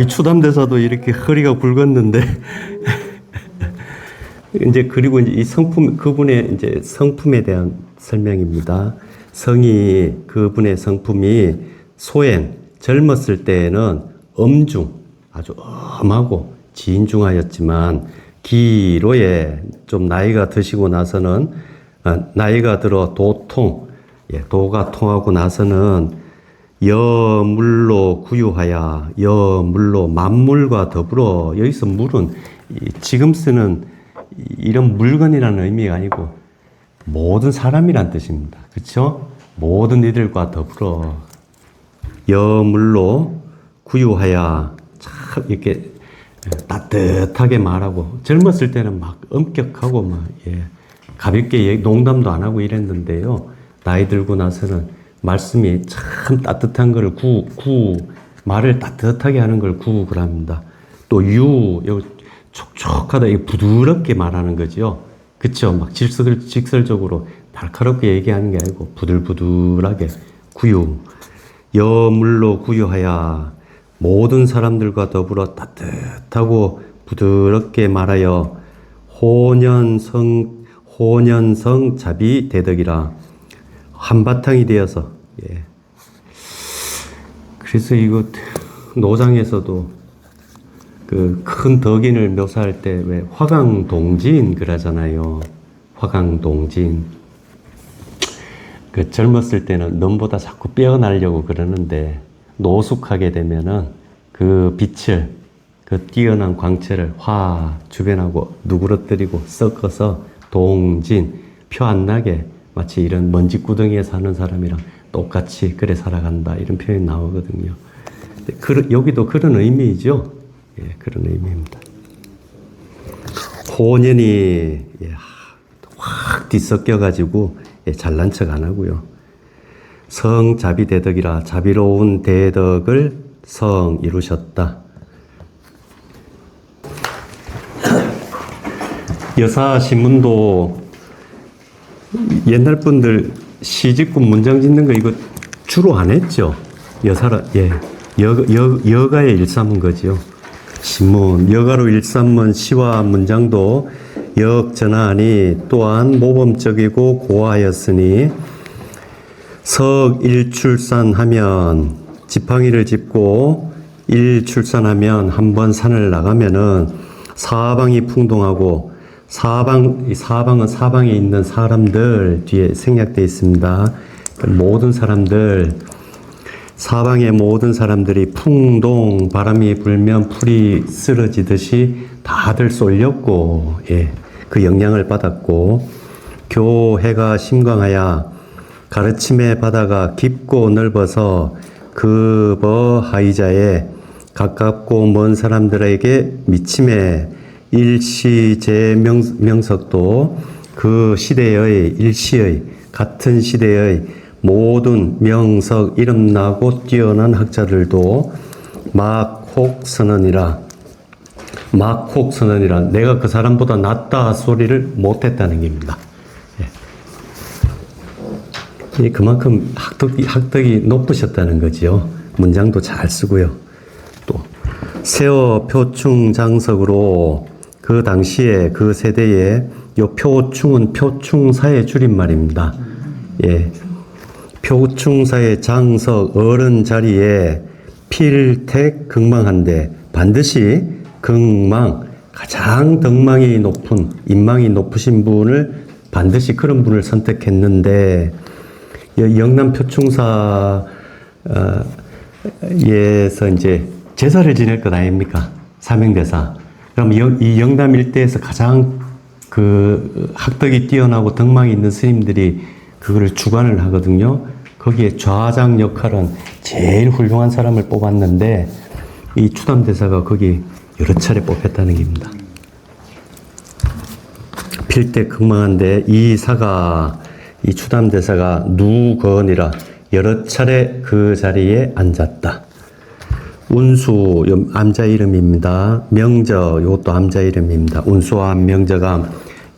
이 추담대사도 이렇게 허리가 굵었는데. 이제 그리고 이제 이 성품, 그분의 이제 성품에 대한 설명입니다. 그분의 성품이 소엔, 젊었을 때에는 엄중, 아주 엄하고 진중하였지만 기로에 좀 나이가 드시고 나서는 나이가 들어 도통, 도가 통하고 나서는 여물로 구유하야, 여물로 만물과 더불어, 여기서 물은 지금 쓰는 이런 물건이라는 의미가 아니고 모든 사람이란 뜻입니다. 그렇죠? 모든 이들과 더불어 여물로 구유하야, 참 이렇게 따뜻하게 말하고, 젊었을 때는 막 엄격하고 막 가볍게 농담도 안 하고 이랬는데요. 나이 들고 나서는 말씀이 참 따뜻한 걸 말을 따뜻하게 하는 걸 구국을 합니다. 또 촉촉하다, 이거 부드럽게 말하는 거죠. 그쵸? 막 직설적으로 날카롭게 얘기하는 게 아니고 부들부들하게 구유. 여물로 구유하야, 모든 사람들과 더불어 따뜻하고 부드럽게 말하여 혼연성 자비 대덕이라, 한바탕이 되어서. 그래서 이거 노장에서도 그 큰 덕인을 묘사할 때 왜 화강동진 그러잖아요. 화강동진. 그 젊었을 때는 넘보다 자꾸 빼어나려고 그러는데 노숙하게 되면은 그 빛을, 그 뛰어난 광채를 화 주변하고 누그러뜨리고 섞어서 동진, 표 안 나게 마치 이런 먼지구덩이에 사는 사람이랑 똑같이 그래 살아간다 이런 표현이 나오거든요. 여기도 그런 의미이죠. 예, 그런 의미입니다. 호년이 예, 확 뒤섞여가지고 예, 잘난 척 안 하고요. 성자비대덕이라 자비로운 대덕을 성 이루셨다. 여사신문도 옛날 분들 시 짓고 문장 짓는 거 이거 주로 안 했죠. 여사라, 예. 여가의 일삼은 거지요. 신문, 여가로 일삼은 시와 문장도 역전하니 또한 모범적이고 고하였으니 석일출산하면 지팡이를 짚고 일출산하면 한번 산을 나가면은 사방이 풍동하고 사방은 사방에 있는 사람들 뒤에 생략되어 있습니다. 모든 사람들 사방의 모든 사람들이 풍동 바람이 불면 풀이 쓰러지듯이 다들 쏠렸고 예, 그 영향을 받았고 교해가 심광하여 가르침의 바다가 깊고 넓어서 그 버하이자에 가깝고 먼 사람들에게 미침에 일시제명석도 그 시대의 일시의 같은 시대의 모든 명석 이름나고 뛰어난 학자들도 막혹선언이라 내가 그 사람보다 낫다 소리를 못했다는 겁니다. 예. 그만큼 학덕이 높으셨다는 거지요. 문장도 잘 쓰고요. 또 세어 표충장석으로 그 당시에 그 세대에 요 표충은 표충사의 줄임말입니다. 예. 표충사의 장석 어른 자리에 필택 극망한데 반드시 극망 가장 덕망이 높은 인망이 높으신 분을 반드시 그런 분을 선택했는데 영남 표충사에서 이제 제사를 지낼 것 아닙니까? 사명대사. 그럼 이 영남 일대에서 가장 그 학덕이 뛰어나고 덕망이 있는 스님들이 그거를 주관을 하거든요. 거기에 좌장 역할은 제일 훌륭한 사람을 뽑았는데 이 추담대사가 거기 여러 차례 뽑혔다는 겁니다. 필대 극망한데 이 추담대사가 누건이라 여러 차례 그 자리에 앉았다. 운수, 암자 이름입니다. 명저, 이것도 암자 이름입니다. 운수와 명저가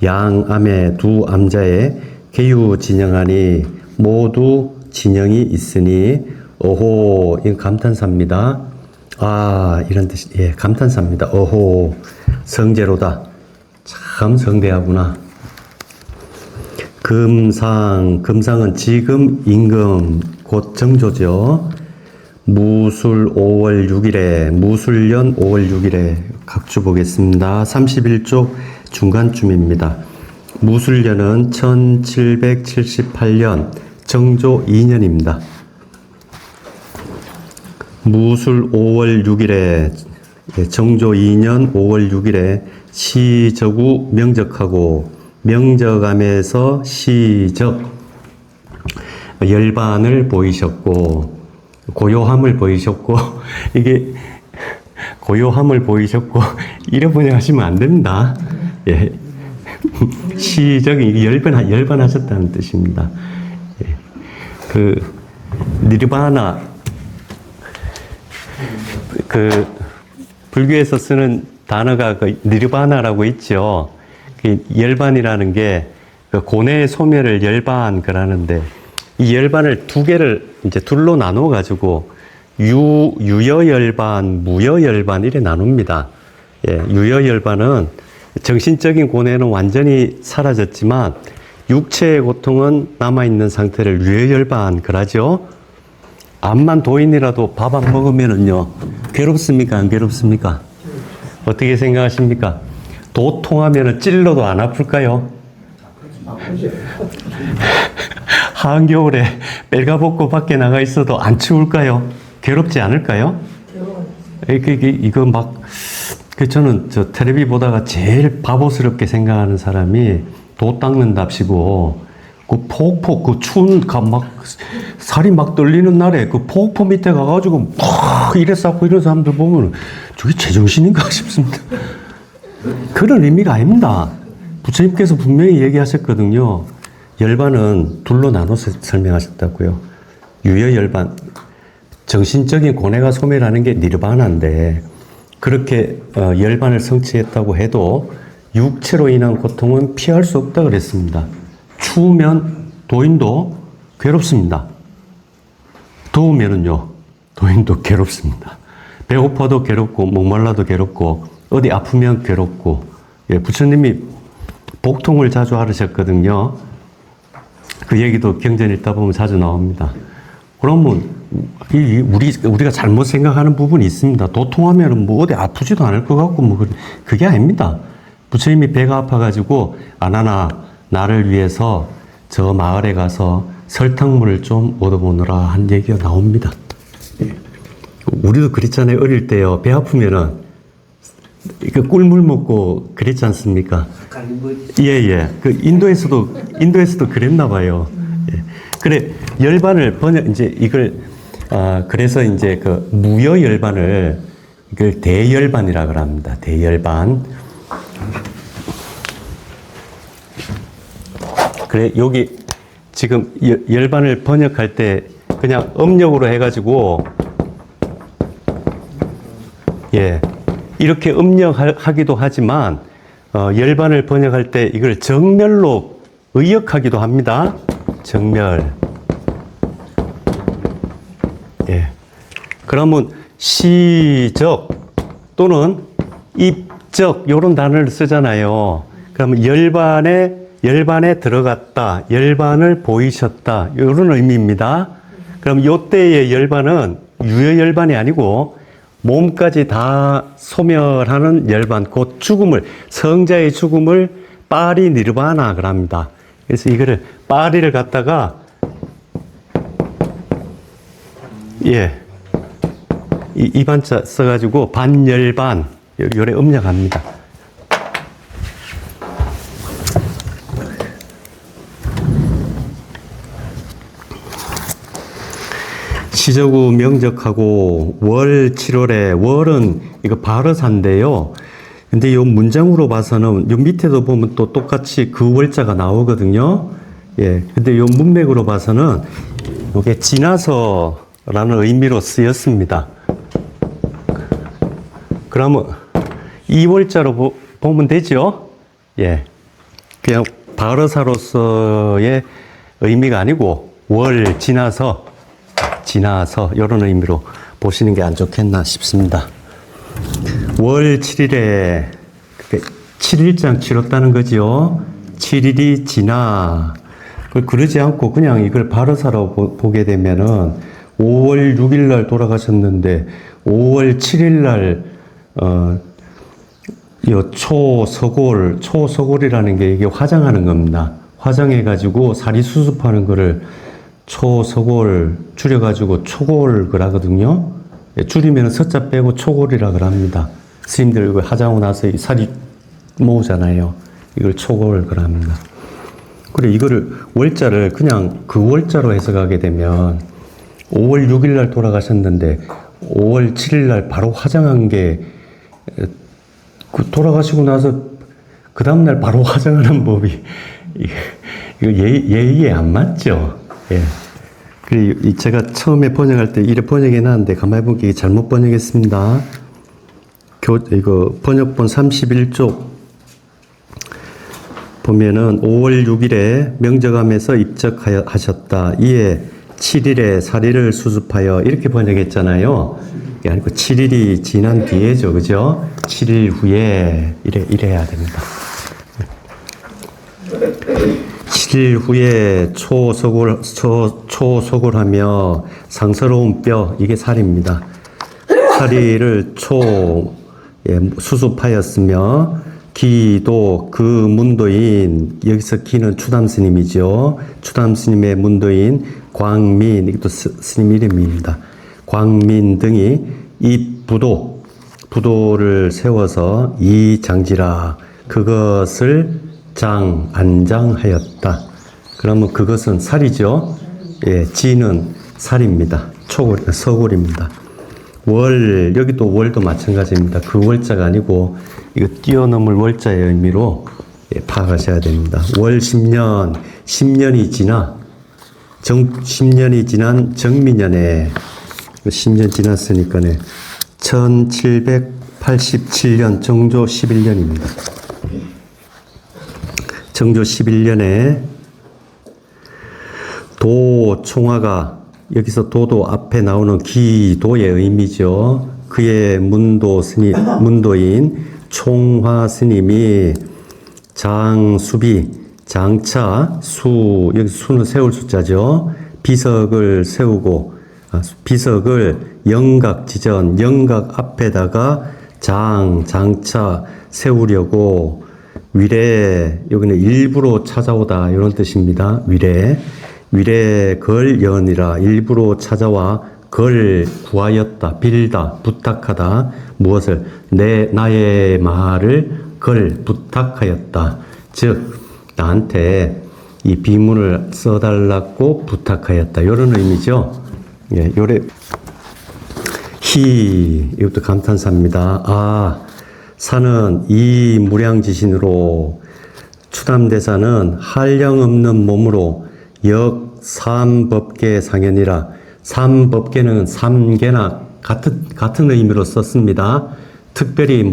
양암의 두 암자에 개유 진영하니 모두 진영이 있으니 어호, 이건 감탄사입니다. 이런 뜻이, 예, 감탄사입니다. 어호, 성제로다. 참 성대하구나. 금상은 지금 임금, 곧 정조죠. 무술 5월 6일에, 무술년 5월 6일에 각주 보겠습니다. 31쪽 중간쯤입니다. 무술년은 1778년 정조 2년입니다. 무술 5월 6일에, 정조 2년 5월 6일에 시적우 명적하고 명적함에서 시적 열반을 보이셨고 고요함을 보이셨고 이게 고요함을 보이셨고 이래 번역하시면 안 됩니다. 예. 시적이 열반하셨다는 뜻입니다. 예. 그 니르바나 그 불교에서 쓰는 단어가 그 니르바나라고 있죠. 그 열반이라는 게 그 고뇌의 소멸을 열반 그러는데 이 열반을 두 개를 이제 둘로 나눠 가지고 유여열반, 무여열반 이래 나눕니다. 예, 유여열반은 정신적인 고뇌는 완전히 사라졌지만 육체의 고통은 남아 있는 상태를 유여열반 그러죠. 암만 도인이라도 밥 안 먹으면은요, 괴롭습니까? 안 괴롭습니까? 어떻게 생각하십니까? 도통하면은 찔러도 안 아플까요? 한겨울에 빨가벗고 밖에 나가 있어도 안 추울까요? 괴롭지 않을까요? 이거 막, 저는 저 텔레비 보다가 제일 바보스럽게 생각하는 사람이 도 닦는답시고, 그 폭포, 그 추운, 막, 살이 막 떨리는 날에 그 폭포 밑에 가가지고 막 이래 쌓고 이런 사람들 보면 저게 제정신인가 싶습니다. 그런 의미가 아닙니다. 부처님께서 분명히 얘기하셨거든요. 열반은 둘로 나눠서 설명하셨다고요. 유여열반, 정신적인 고뇌가 소멸하는 게 니르바나인데, 그렇게 열반을 성취했다고 해도 육체로 인한 고통은 피할 수 없다 그랬습니다. 추우면 도인도 괴롭습니다. 더우면은요, 도인도 괴롭습니다. 배고파도 괴롭고, 목말라도 괴롭고, 어디 아프면 괴롭고, 예, 부처님이 복통을 자주 하셨거든요. 그 얘기도 경전 읽다 보면 자주 나옵니다. 그러면, 우리가 잘못 생각하는 부분이 있습니다. 도통하면 뭐 어디 아프지도 않을 것 같고, 뭐, 그게 아닙니다. 부처님이 배가 아파가지고, 아나나, 나를 위해서 저 마을에 가서 설탕물을 좀 얻어보느라 한 얘기가 나옵니다. 우리도 그랬잖아요. 어릴 때요. 배 아프면은 꿀물 먹고 그랬지 않습니까? 예. 그 인도에서도 그랬나 봐요. 예. 그래, 열반을 이제 이걸, 그래서 이제 그 무여 열반을 이걸 대열반이라 그럽니다. 대열반. 그래, 여기 지금 열반을 번역할 때 그냥 음력으로 해가지고, 예, 이렇게 음력하기도 하지만, 열반을 번역할 때 이걸 정멸로 의역하기도 합니다. 정멸. 예. 그러면 시적 또는 입적, 요런 단어를 쓰잖아요. 그러면 열반에 들어갔다, 열반을 보이셨다, 이런 의미입니다. 그럼 요때의 열반은 유여열반이 아니고 몸까지 다 소멸하는 열반, 곧 죽음을, 성자의 죽음을 파리 니르바나 그럽니다. 그래서 이거를 파리를 갖다가 예, 이 반자 써가지고 반열반 요래 음력합니다. 시저구 명적하고 월 7월에 월은 이거 바르사인데요. 근데 요 문장으로 봐서는 요 밑에도 보면 또 똑같이 그 월자가 나오거든요. 예. 근데 요 문맥으로 봐서는 요게 지나서라는 의미로 쓰였습니다. 그러면 이 월자로 보면 되죠? 예. 그냥 바르사로서의 의미가 아니고 월 지나서 이런 의미로 보시는 게 안 좋겠나 싶습니다. 월 7일에 7일장 치렀다는 거지요. 7일이 지나. 그러지 않고 그냥 이걸 바르사로 보게 되면은 5월 6일 날 돌아가셨는데 5월 7일 날 초서골이라는 게 이게 화장하는 겁니다. 화장해가지고 사리 수습하는 거를 초서골 줄여가지고 초골 그러거든요. 줄이면 서자 빼고 초골이라 그럽니다. 스님들 이거 하자고 나서 이 살이 모으잖아요. 이걸 초골 그럽니다. 그래, 이거를 월자를 그냥 그 월자로 해석하게 되면 5월 6일 날 돌아가셨는데 5월 7일 날 바로 화장한 게 돌아가시고 나서 그 다음날 바로 화장하는 법이 이거 예의에 안 맞죠. 예. 그리고 제가 처음에 번역할 때 이래 번역해 놨는데 가만히 보니까 잘못 번역했습니다. 이거 번역본 31쪽 보면은 5월 6일에 명적암에서 입적하셨다. 이에 7일에 사리를 수습하여 이렇게 번역했잖아요. 이게 아니고 7일이 지난 뒤에죠. 그죠? 7일 후에 이래 해야 됩니다. 7일 길 후에 초소골하며 상스러운 뼈, 이게 살입니다. 사리를 수습하였으며 기도 그 문도인, 여기서 기는 추담 스님이죠. 추담 스님의 문도인 광민, 이것도 스님 이름입니다. 광민 등이 이 부도를 세워서 이 장지라 그것을 안장하였다. 그러면 그것은 살이죠. 예, 지는 살입니다. 서골입니다. 여기도 월도 마찬가지입니다. 그 월자가 아니고 이거 뛰어넘을 월자의 의미로 파악하셔야 됩니다. 월 10년이 지나 10년이 지난 정미년에 10년 지났으니까네 1787년 정조 11년입니다. 정조 11년에 도총화가, 여기서 도도 앞에 나오는 기도의 의미죠. 그의 문도인 총화 스님이 장차 여기 수는 세울 숫자죠. 비석을 세우고, 비석을 영각 앞에다가 장차 세우려고 여기는 일부러 찾아오다, 이런 뜻입니다. 걸 연이라, 일부러 찾아와 걸 구하였다, 빌다, 부탁하다. 무엇을? 나의 말을 걸 부탁하였다. 즉, 나한테 이 비문을 써달라고 부탁하였다. 이런 의미죠. 예, 이것도 감탄사입니다. 사는 이 무량지신으로 추담대사는 한량없는 몸으로 역삼법계 상현이라. 삼법계는 삼계나 같은 의미로 썼습니다. 특별히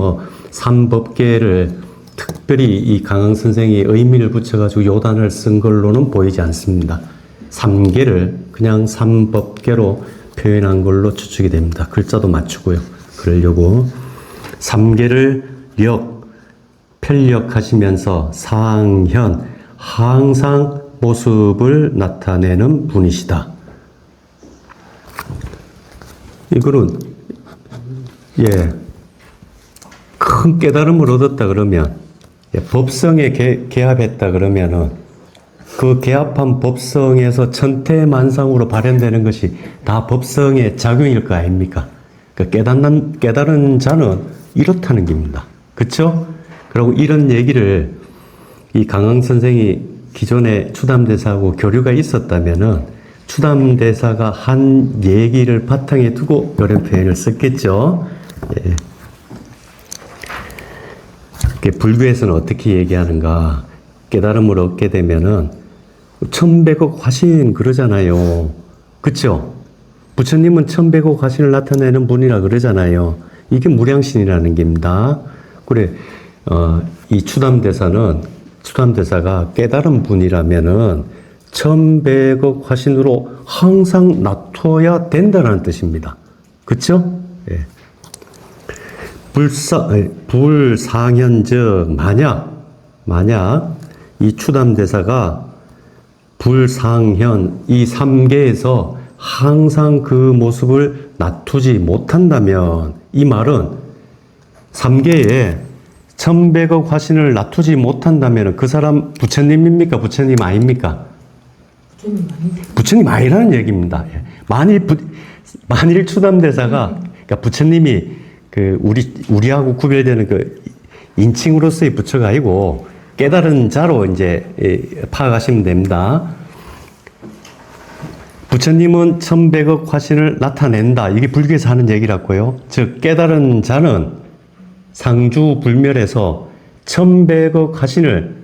삼법계를 특별히 이 강흥 선생이 의미를 붙여가지고 요단을 쓴 걸로는 보이지 않습니다. 삼계를 그냥 삼법계로 표현한 걸로 추측이 됩니다. 글자도 맞추고요. 그러려고. 삼계를 편력하시면서 상현, 항상 모습을 나타내는 분이시다. 이거는, 큰 깨달음을 얻었다 그러면, 법성에 개합했다 그러면은, 그 개합한 법성에서 천태만상으로 발현되는 것이 다 법성의 작용일 거 아닙니까? 그 깨달은 자는 이렇다는 겁니다. 그쵸? 그리고 이런 얘기를 이 강흥 선생이 기존에 추담대사하고 교류가 있었다면은 추담대사가 한 얘기를 바탕에 두고 이런 표현을 썼겠죠. 불교에서는 어떻게 얘기하는가? 깨달음을 얻게 되면은 천백억 화신 그러잖아요. 그쵸? 부처님은 천백억 화신을 나타내는 분이라 그러잖아요. 이게 무량신이라는 겁니다. 그래, 이 추담대사가 깨달은 분이라면은 천백억 화신으로 항상 놔둬야 된다는 뜻입니다. 그쵸? 예. 불상현즉, 만약 이 추담대사가 불상현, 이 삼계에서 항상 그 모습을 놔두지 못한다면, 이 말은 삼계에 천백억 화신을 놔두지 못한다면 그 사람 부처님입니까? 부처님 아닙니까? 부처님 아니라는 얘기입니다. 만일 추담대사가, 그러니까 부처님이 우리하고 구별되는 그 인칭으로서의 부처가 아니고 깨달은 자로 이제 파악하시면 됩니다. 부처님은 천백억 화신을 나타낸다. 이게 불교에서 하는 얘기라고요. 즉, 깨달은 자는 상주불멸에서 천백억 화신을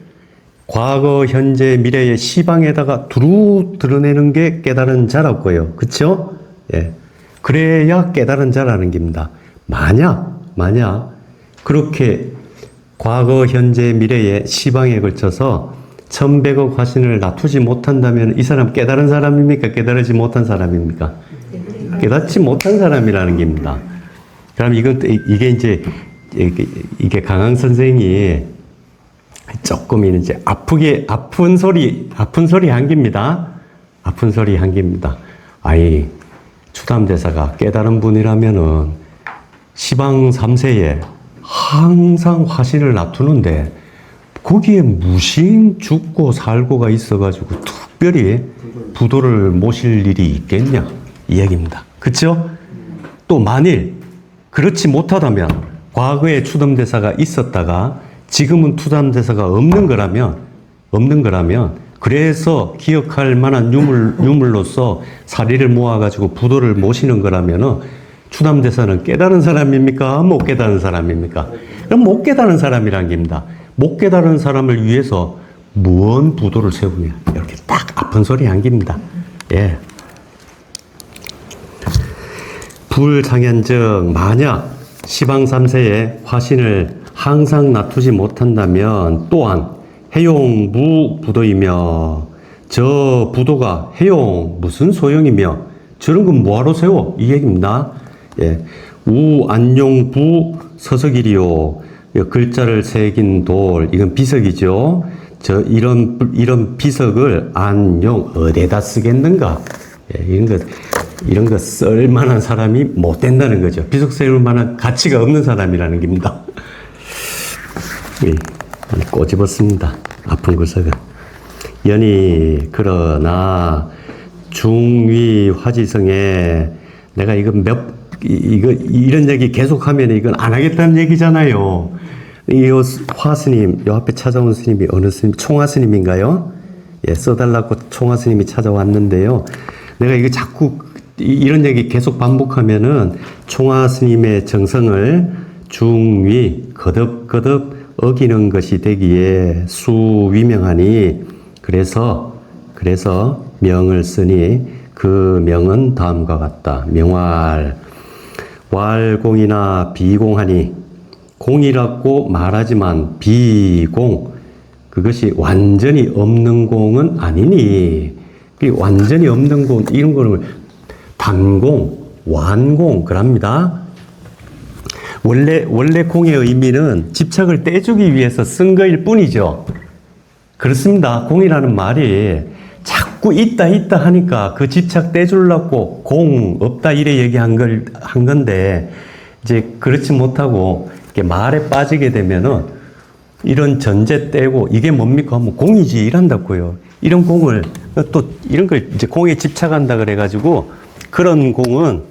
과거, 현재, 미래의 시방에다가 두루 드러내는 게 깨달은 자라고요. 그쵸? 예. 그래야 깨달은 자라는 겁니다. 만약 그렇게 과거, 현재, 미래의 시방에 걸쳐서 천백억 화신을 놔두지 못한다면 이 사람 깨달은 사람입니까? 깨달지 못한 사람입니까? 깨닫지 못한 사람이라는 겁니다. 그럼 이게 이제 이게 강항 선생이 조금 이제 아픈 소리 한 개입니다. 아픈 소리 한 개입니다. 아이, 추담대사가 깨달은 분이라면은 시방 3세에 항상 화신을 놔두는데 거기에 무신 죽고 살고가 있어가지고 특별히 부도를 모실 일이 있겠냐 이 얘기입니다. 그렇죠? 또 만일 그렇지 못하다면 과거에 추담대사가 있었다가 지금은 추담대사가 없는 거라면 그래서 기억할 만한 유물로서 사리를 모아가지고 부도를 모시는 거라면은 추담대사는 깨달은 사람입니까? 못 깨달은 사람입니까? 그럼 못 깨달은 사람이란 겁니다. 못 깨달은 사람을 위해서 무언 부도를 세우냐. 이렇게 딱 아픈 소리 한 겁니다. 예. 불상현적 만약 시방 3세에 화신을 항상 놔두지 못한다면 또한 해용무 부도이며 저 부도가 해용 무슨 소용이며 저런 건 뭐하러 세워? 이 얘기입니다. 예. 우안용부 서석이리요. 글자를 새긴 돌, 이건 비석이죠. 이런 비석을 안용 어디다 쓰겠는가? 예, 이런 거 쓸만한 사람이 못 된다는 거죠. 비석 세울 만한 가치가 없는 사람이라는 겁니다. 예, 꼬집었습니다. 아픈 구석은. 연이 그러나 중위 화지성에 내가 이런 얘기 계속하면 이건 안 하겠다는 얘기잖아요. 이 화스님, 요 앞에 찾아온 스님이 어느 스님? 총화스님인가요? 예, 써달라고 총화스님이 찾아왔는데요. 내가 이거 자꾸 이런 얘기 계속 반복하면은 총화스님의 정성을 중위 거듭거듭 어기는 것이 되기에 수위명하니 그래서 명을 쓰니 그 명은 다음과 같다. 명활 왈공이나 비공하니 공이라고 말하지만 비공 그것이 완전히 없는 공은 아니니 완전히 없는 공 이런 거를 단공 완공 그럽니다. 원래 공의 의미는 집착을 떼주기 위해서 쓴 거일 뿐이죠. 그렇습니다. 공이라는 말이 자꾸 있다 하니까 그 집착 떼주려고 공 없다 이래 얘기한 건데 이제 그렇지 못하고 이렇게 말에 빠지게 되면은 이런 전제 떼고 이게 뭡니까? 하면 공이지 이란다고요. 이런 공을 또 이런 걸 이제 공에 집착한다 그래가지고 그런 공은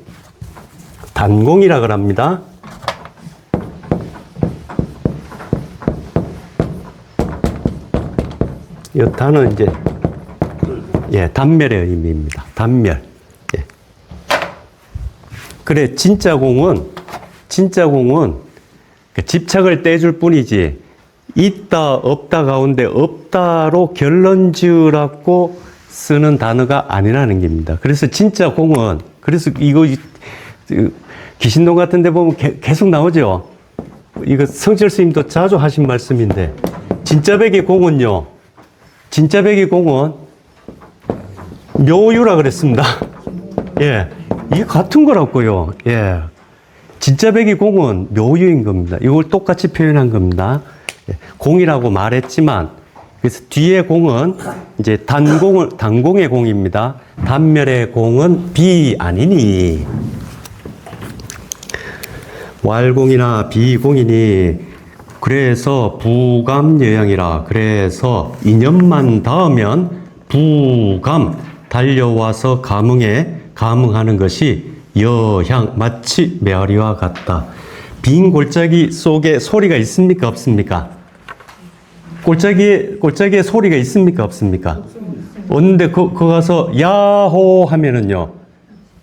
단공이라 그럽니다. 이 단은 이제 예, 단멸의 의미입니다. 단멸. 예. 그래, 진짜 공은 집착을 떼줄 뿐이지, 있다, 없다 가운데 없다로 결론 지으라고 쓰는 단어가 아니라는 겁니다. 그래서 진짜 공은, 그래서 이거, 귀신동 같은 데 보면 계속 나오죠? 이거 성철 스님도 자주 하신 말씀인데, 진짜 백의 공은요, 진짜 백의 공은 묘유라 그랬습니다. 예. 이게 같은 거라고요. 예. 진짜 백의 공은 묘유인 겁니다. 이걸 똑같이 표현한 겁니다. 예. 공이라고 말했지만, 그래서 뒤에 공은 이제 단공의 공입니다. 단멸의 공은 비 아니니. 왈공이나 비공이니, 그래서 부감여양이라. 그래서 인연만 닿으면 부감, 달려와서 감흥하는 것이 여향, 마치 메아리와 같다. 빈 골짜기 속에 소리가 있습니까? 없습니까? 골짜기에 소리가 있습니까? 없습니까? 없는데 거 가서 야호 하면은요,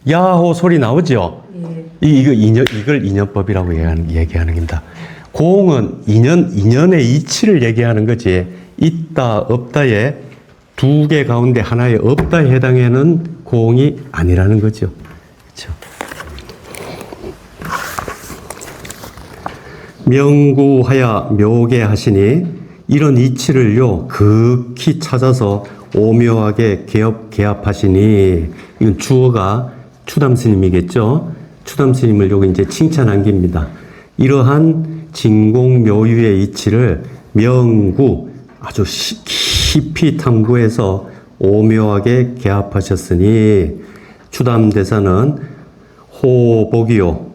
야호 소리 나오죠? 이걸 인연법이라고 얘기하는 겁니다. 공은 인연의 이치를 얘기하는 거지, 있다, 없다에 두 개 가운데 하나에 없다에 해당하는 공이 아니라는 거죠. 그렇죠? 명구하야 묘계하시니 이런 이치를요 극히 찾아서 오묘하게 개합하시니, 이건 주어가 추담스님이겠죠. 추담스님을 요거 이제 칭찬한 겁니다. 이러한 진공묘유의 이치를 명구 아주 깊이 탐구해서 오묘하게 개합하셨으니 추담대사는 호복이요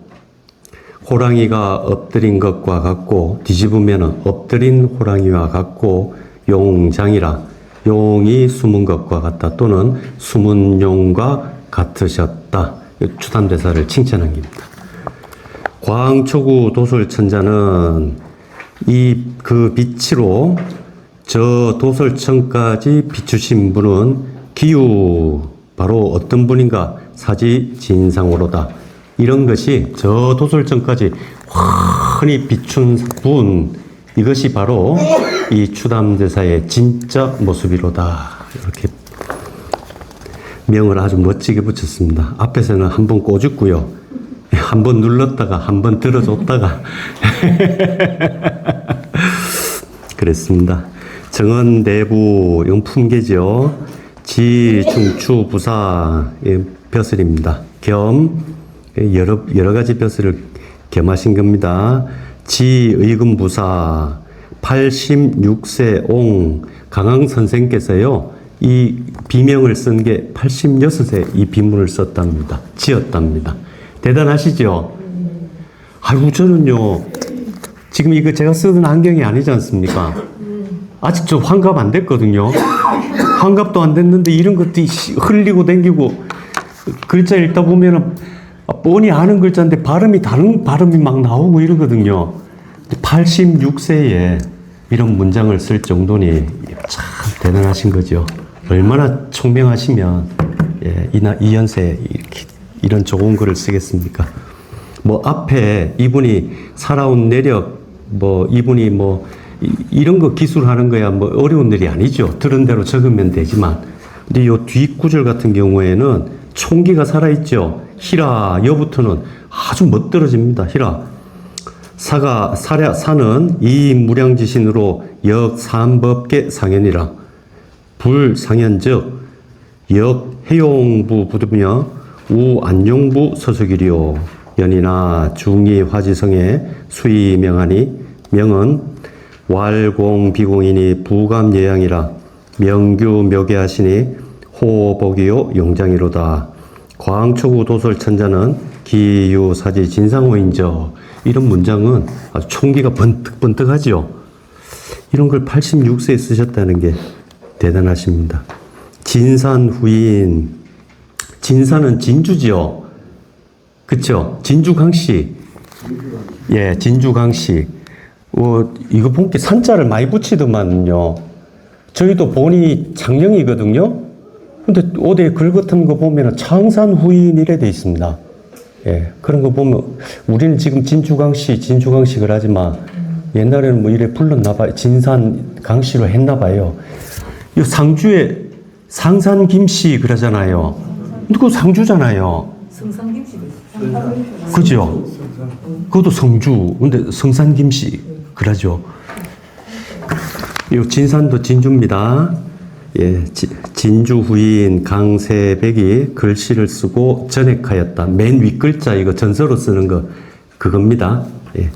호랑이가 엎드린 것과 같고 뒤집으면 엎드린 호랑이와 같고 용장이라 용이 숨은 것과 같다 또는 숨은 용과 같으셨다. 추담대사를 칭찬한 겁니다. 광초구 도솔천자는 그 빛으로 저 도솔천까지 비추신 분은 기유 바로 어떤 분인가 사지 진상으로다. 이런 것이 저 도솔천까지 환히 비춘 분 이것이 바로 이 추담대사의 진짜 모습이로다. 이렇게 명을 아주 멋지게 붙였습니다. 앞에서는 한 번 꼬집고요. 한 번 눌렀다가 한 번 들어줬다가 그랬습니다. 정은 내부 이건 품계죠. 지 중추 부사 벼슬입니다. 겸 여러 가지 벼슬을 겸하신 겁니다. 지 의금 부사 86세 옹 강항 선생께서요 이 비명을 쓴 게 86세 이 비문을 썼답니다. 지었답니다. 대단하시죠? 아이고 저는요 지금 이거 제가 쓰던 안경이 아니지 않습니까? 아직 저 환갑 안 됐거든요. 환갑도 안 됐는데 이런 것도 흘리고 댕기고 글자 읽다 보면은 뻔히 아는 글자인데 발음이 다른 발음이 막 나오고 이러거든요. 86세에 이런 문장을 쓸 정도니 참 대단하신 거죠. 얼마나 총명하시면 이 연세에 이렇게 이런 좋은 글을 쓰겠습니까? 뭐 앞에 이분이 살아온 내력 이분이 이런 거 기술하는 거야 어려운 일이 아니죠. 들은 대로 적으면 되지만 근데 요 뒷구절 같은 경우에는 총기가 살아있죠. 희라 여부터는 아주 멋들어집니다. 희라 사는 이 무량지신으로 역삼법계 상현이라 불상현즉 역해용부 부두며 우안용부 서석이리요 연이나 중이 화지성에 수이명하니 명은 wal공비공이니 부감예양이라 명규 묘계하시니 호복이요 용장이로다. 광초구 도솔천자는 기유사지 진상호인저 이런 문장은 아주 총기가 번뜩번뜩하죠. 이런 걸 86세에 쓰셨다는 게 대단하십니다. 진산후인 진산은 진주지요. 그쵸? 진주강씨. 예, 진주강씨. 이거 본게 산자를 많이 붙이더만요. 저희도 본이 장령이거든요. 근데 어디에 글 같은 거 보면 창산후인 이래 돼 있습니다. 예, 그런 거 보면 우리는 지금 진주강씨를 하지만 옛날에는 뭐 이래 불렀나봐요. 진산강씨로 했나봐요. 이 상주에 상산김씨 그러잖아요. 그거 상주잖아요. 성산김씨도 그죠? 그것도 성주. 근데 성산김씨 그러죠. 이 진산도 진주입니다. 예, 진주 후인 강세백이 글씨를 쓰고 전액하였다. 맨 윗글자 이거 전서로 쓰는 거 그겁니다. 예.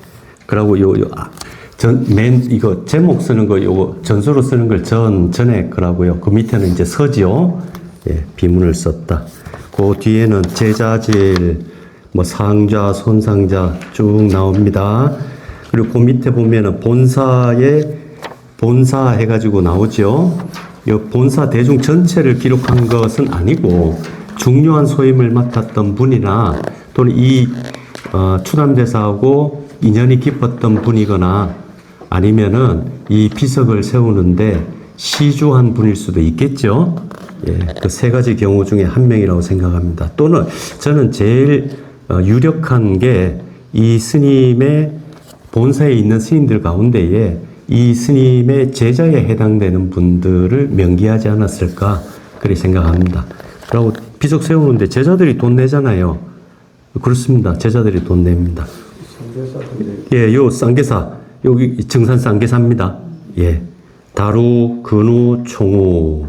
그리고 이거 제목 쓰는 거 요거 전서로 쓰는 걸 전액 그러고요. 그 밑에는 이제 서지요. 예, 비문을 썼다. 그 뒤에는 제자질 상자, 손상자 쭉 나옵니다. 그리고 그 밑에 보면은 본사 해가지고 나오죠. 이 본사 대중 전체를 기록한 것은 아니고 중요한 소임을 맡았던 분이나 또는 이 추담대사하고 인연이 깊었던 분이거나 아니면은 이 비석을 세우는데 시주한 분일 수도 있겠죠. 예, 그 세 가지 경우 중에 한 명이라고 생각합니다. 또는 저는 제일 유력한 게 이 스님의 본사에 있는 스님들 가운데에 이 스님의 제자에 해당되는 분들을 명기하지 않았을까 그렇게 생각합니다. 그리고 비석 세우는데 제자들이 돈 내잖아요. 그렇습니다. 제자들이 돈 냅니다. 예, 요 쌍계사 여기 정산 쌍계사입니다. 예, 다루, 근우, 총우,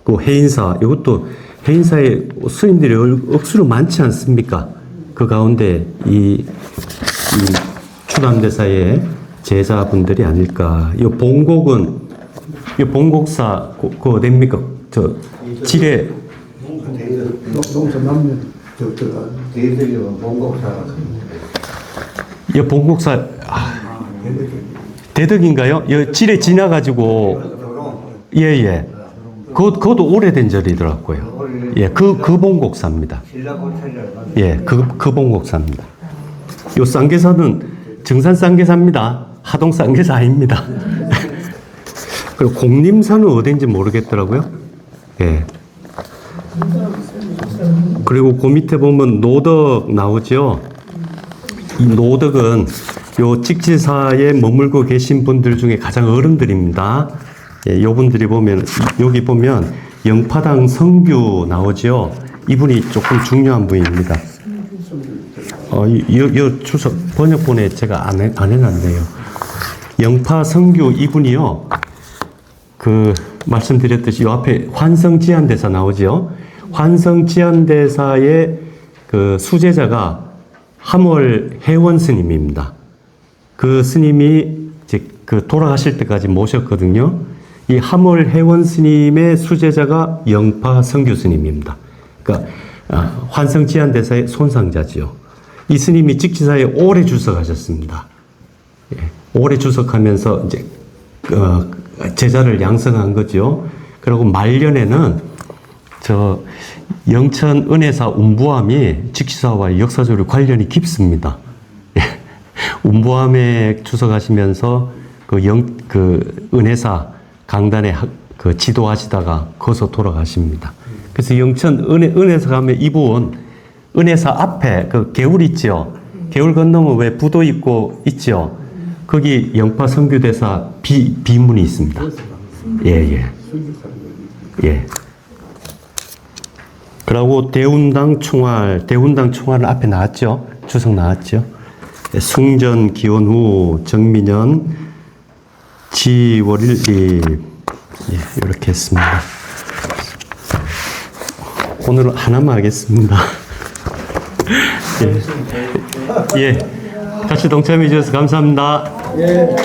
그 해인사 이것도 해인사에 스님들이 억수로 많지 않습니까? 그 가운데 이 추담대사에 제자분들이 아닐까. 이 봉곡은, 이 봉곡사, 그 어딥니까? 저, 지뢰, 농촌 남면 대들이면 봉곡사 이 봉곡사, 대덕인가요? 이 지뢰 지나가지고, 예, 예. 그것도 오래된 절이더라고요. 예, 그 봉곡사입니다. 예, 그 봉곡사입니다. 요 쌍계사는 정산 쌍계사입니다. 하동 쌍계사 아닙니다. 그리고 공림사는 어딘지 모르겠더라고요. 예. 그리고 그 밑에 보면 노덕 나오죠. 이 노덕은 요 직지사에 머물고 계신 분들 중에 가장 어른들입니다. 예, 요 분들이 보면, 여기 보면 영파당 성규 나오죠. 이분이 조금 중요한 분입니다. 요 추석 번역본에 제가 안 해놨네요. 영파 성규 이분이요. 그 말씀드렸듯이 요 앞에 환성지안대사 나오죠. 환성지안대사의 그 수제자가 함월 해원 스님입니다. 그 스님이 이제 그 돌아가실 때까지 모셨거든요. 이 함월 해원 스님의 수제자가 영파 성규 스님입니다. 그러니까 환성지안대사의 손상자지요. 이 스님이 직지사에 오래 주석하셨습니다. 예, 오래 주석하면서 이제 제자를 양성한 거죠. 그리고 말년에는 저 영천 은혜사 운보암이 직지사와 역사적으로 관련이 깊습니다. 예, 운보암에 주석하시면서 그 은혜사 강단에 그 지도하시다가 거기서 돌아가십니다. 그래서 영천 은혜사 가면 이분 은혜사 앞에 그 개울 있죠. 개울 건너면 왜 부도 있고 있죠. 거기 영파 성규대사 비문이 있습니다. 예. 그리고 대운당 총알은 앞에 나왔죠. 주석 나왔죠. 승전 기원 후 정민년 지월일 이렇게 했습니다. 오늘은 하나만 하겠습니다. 예. 같이 동참해 주셔서 감사합니다. 예.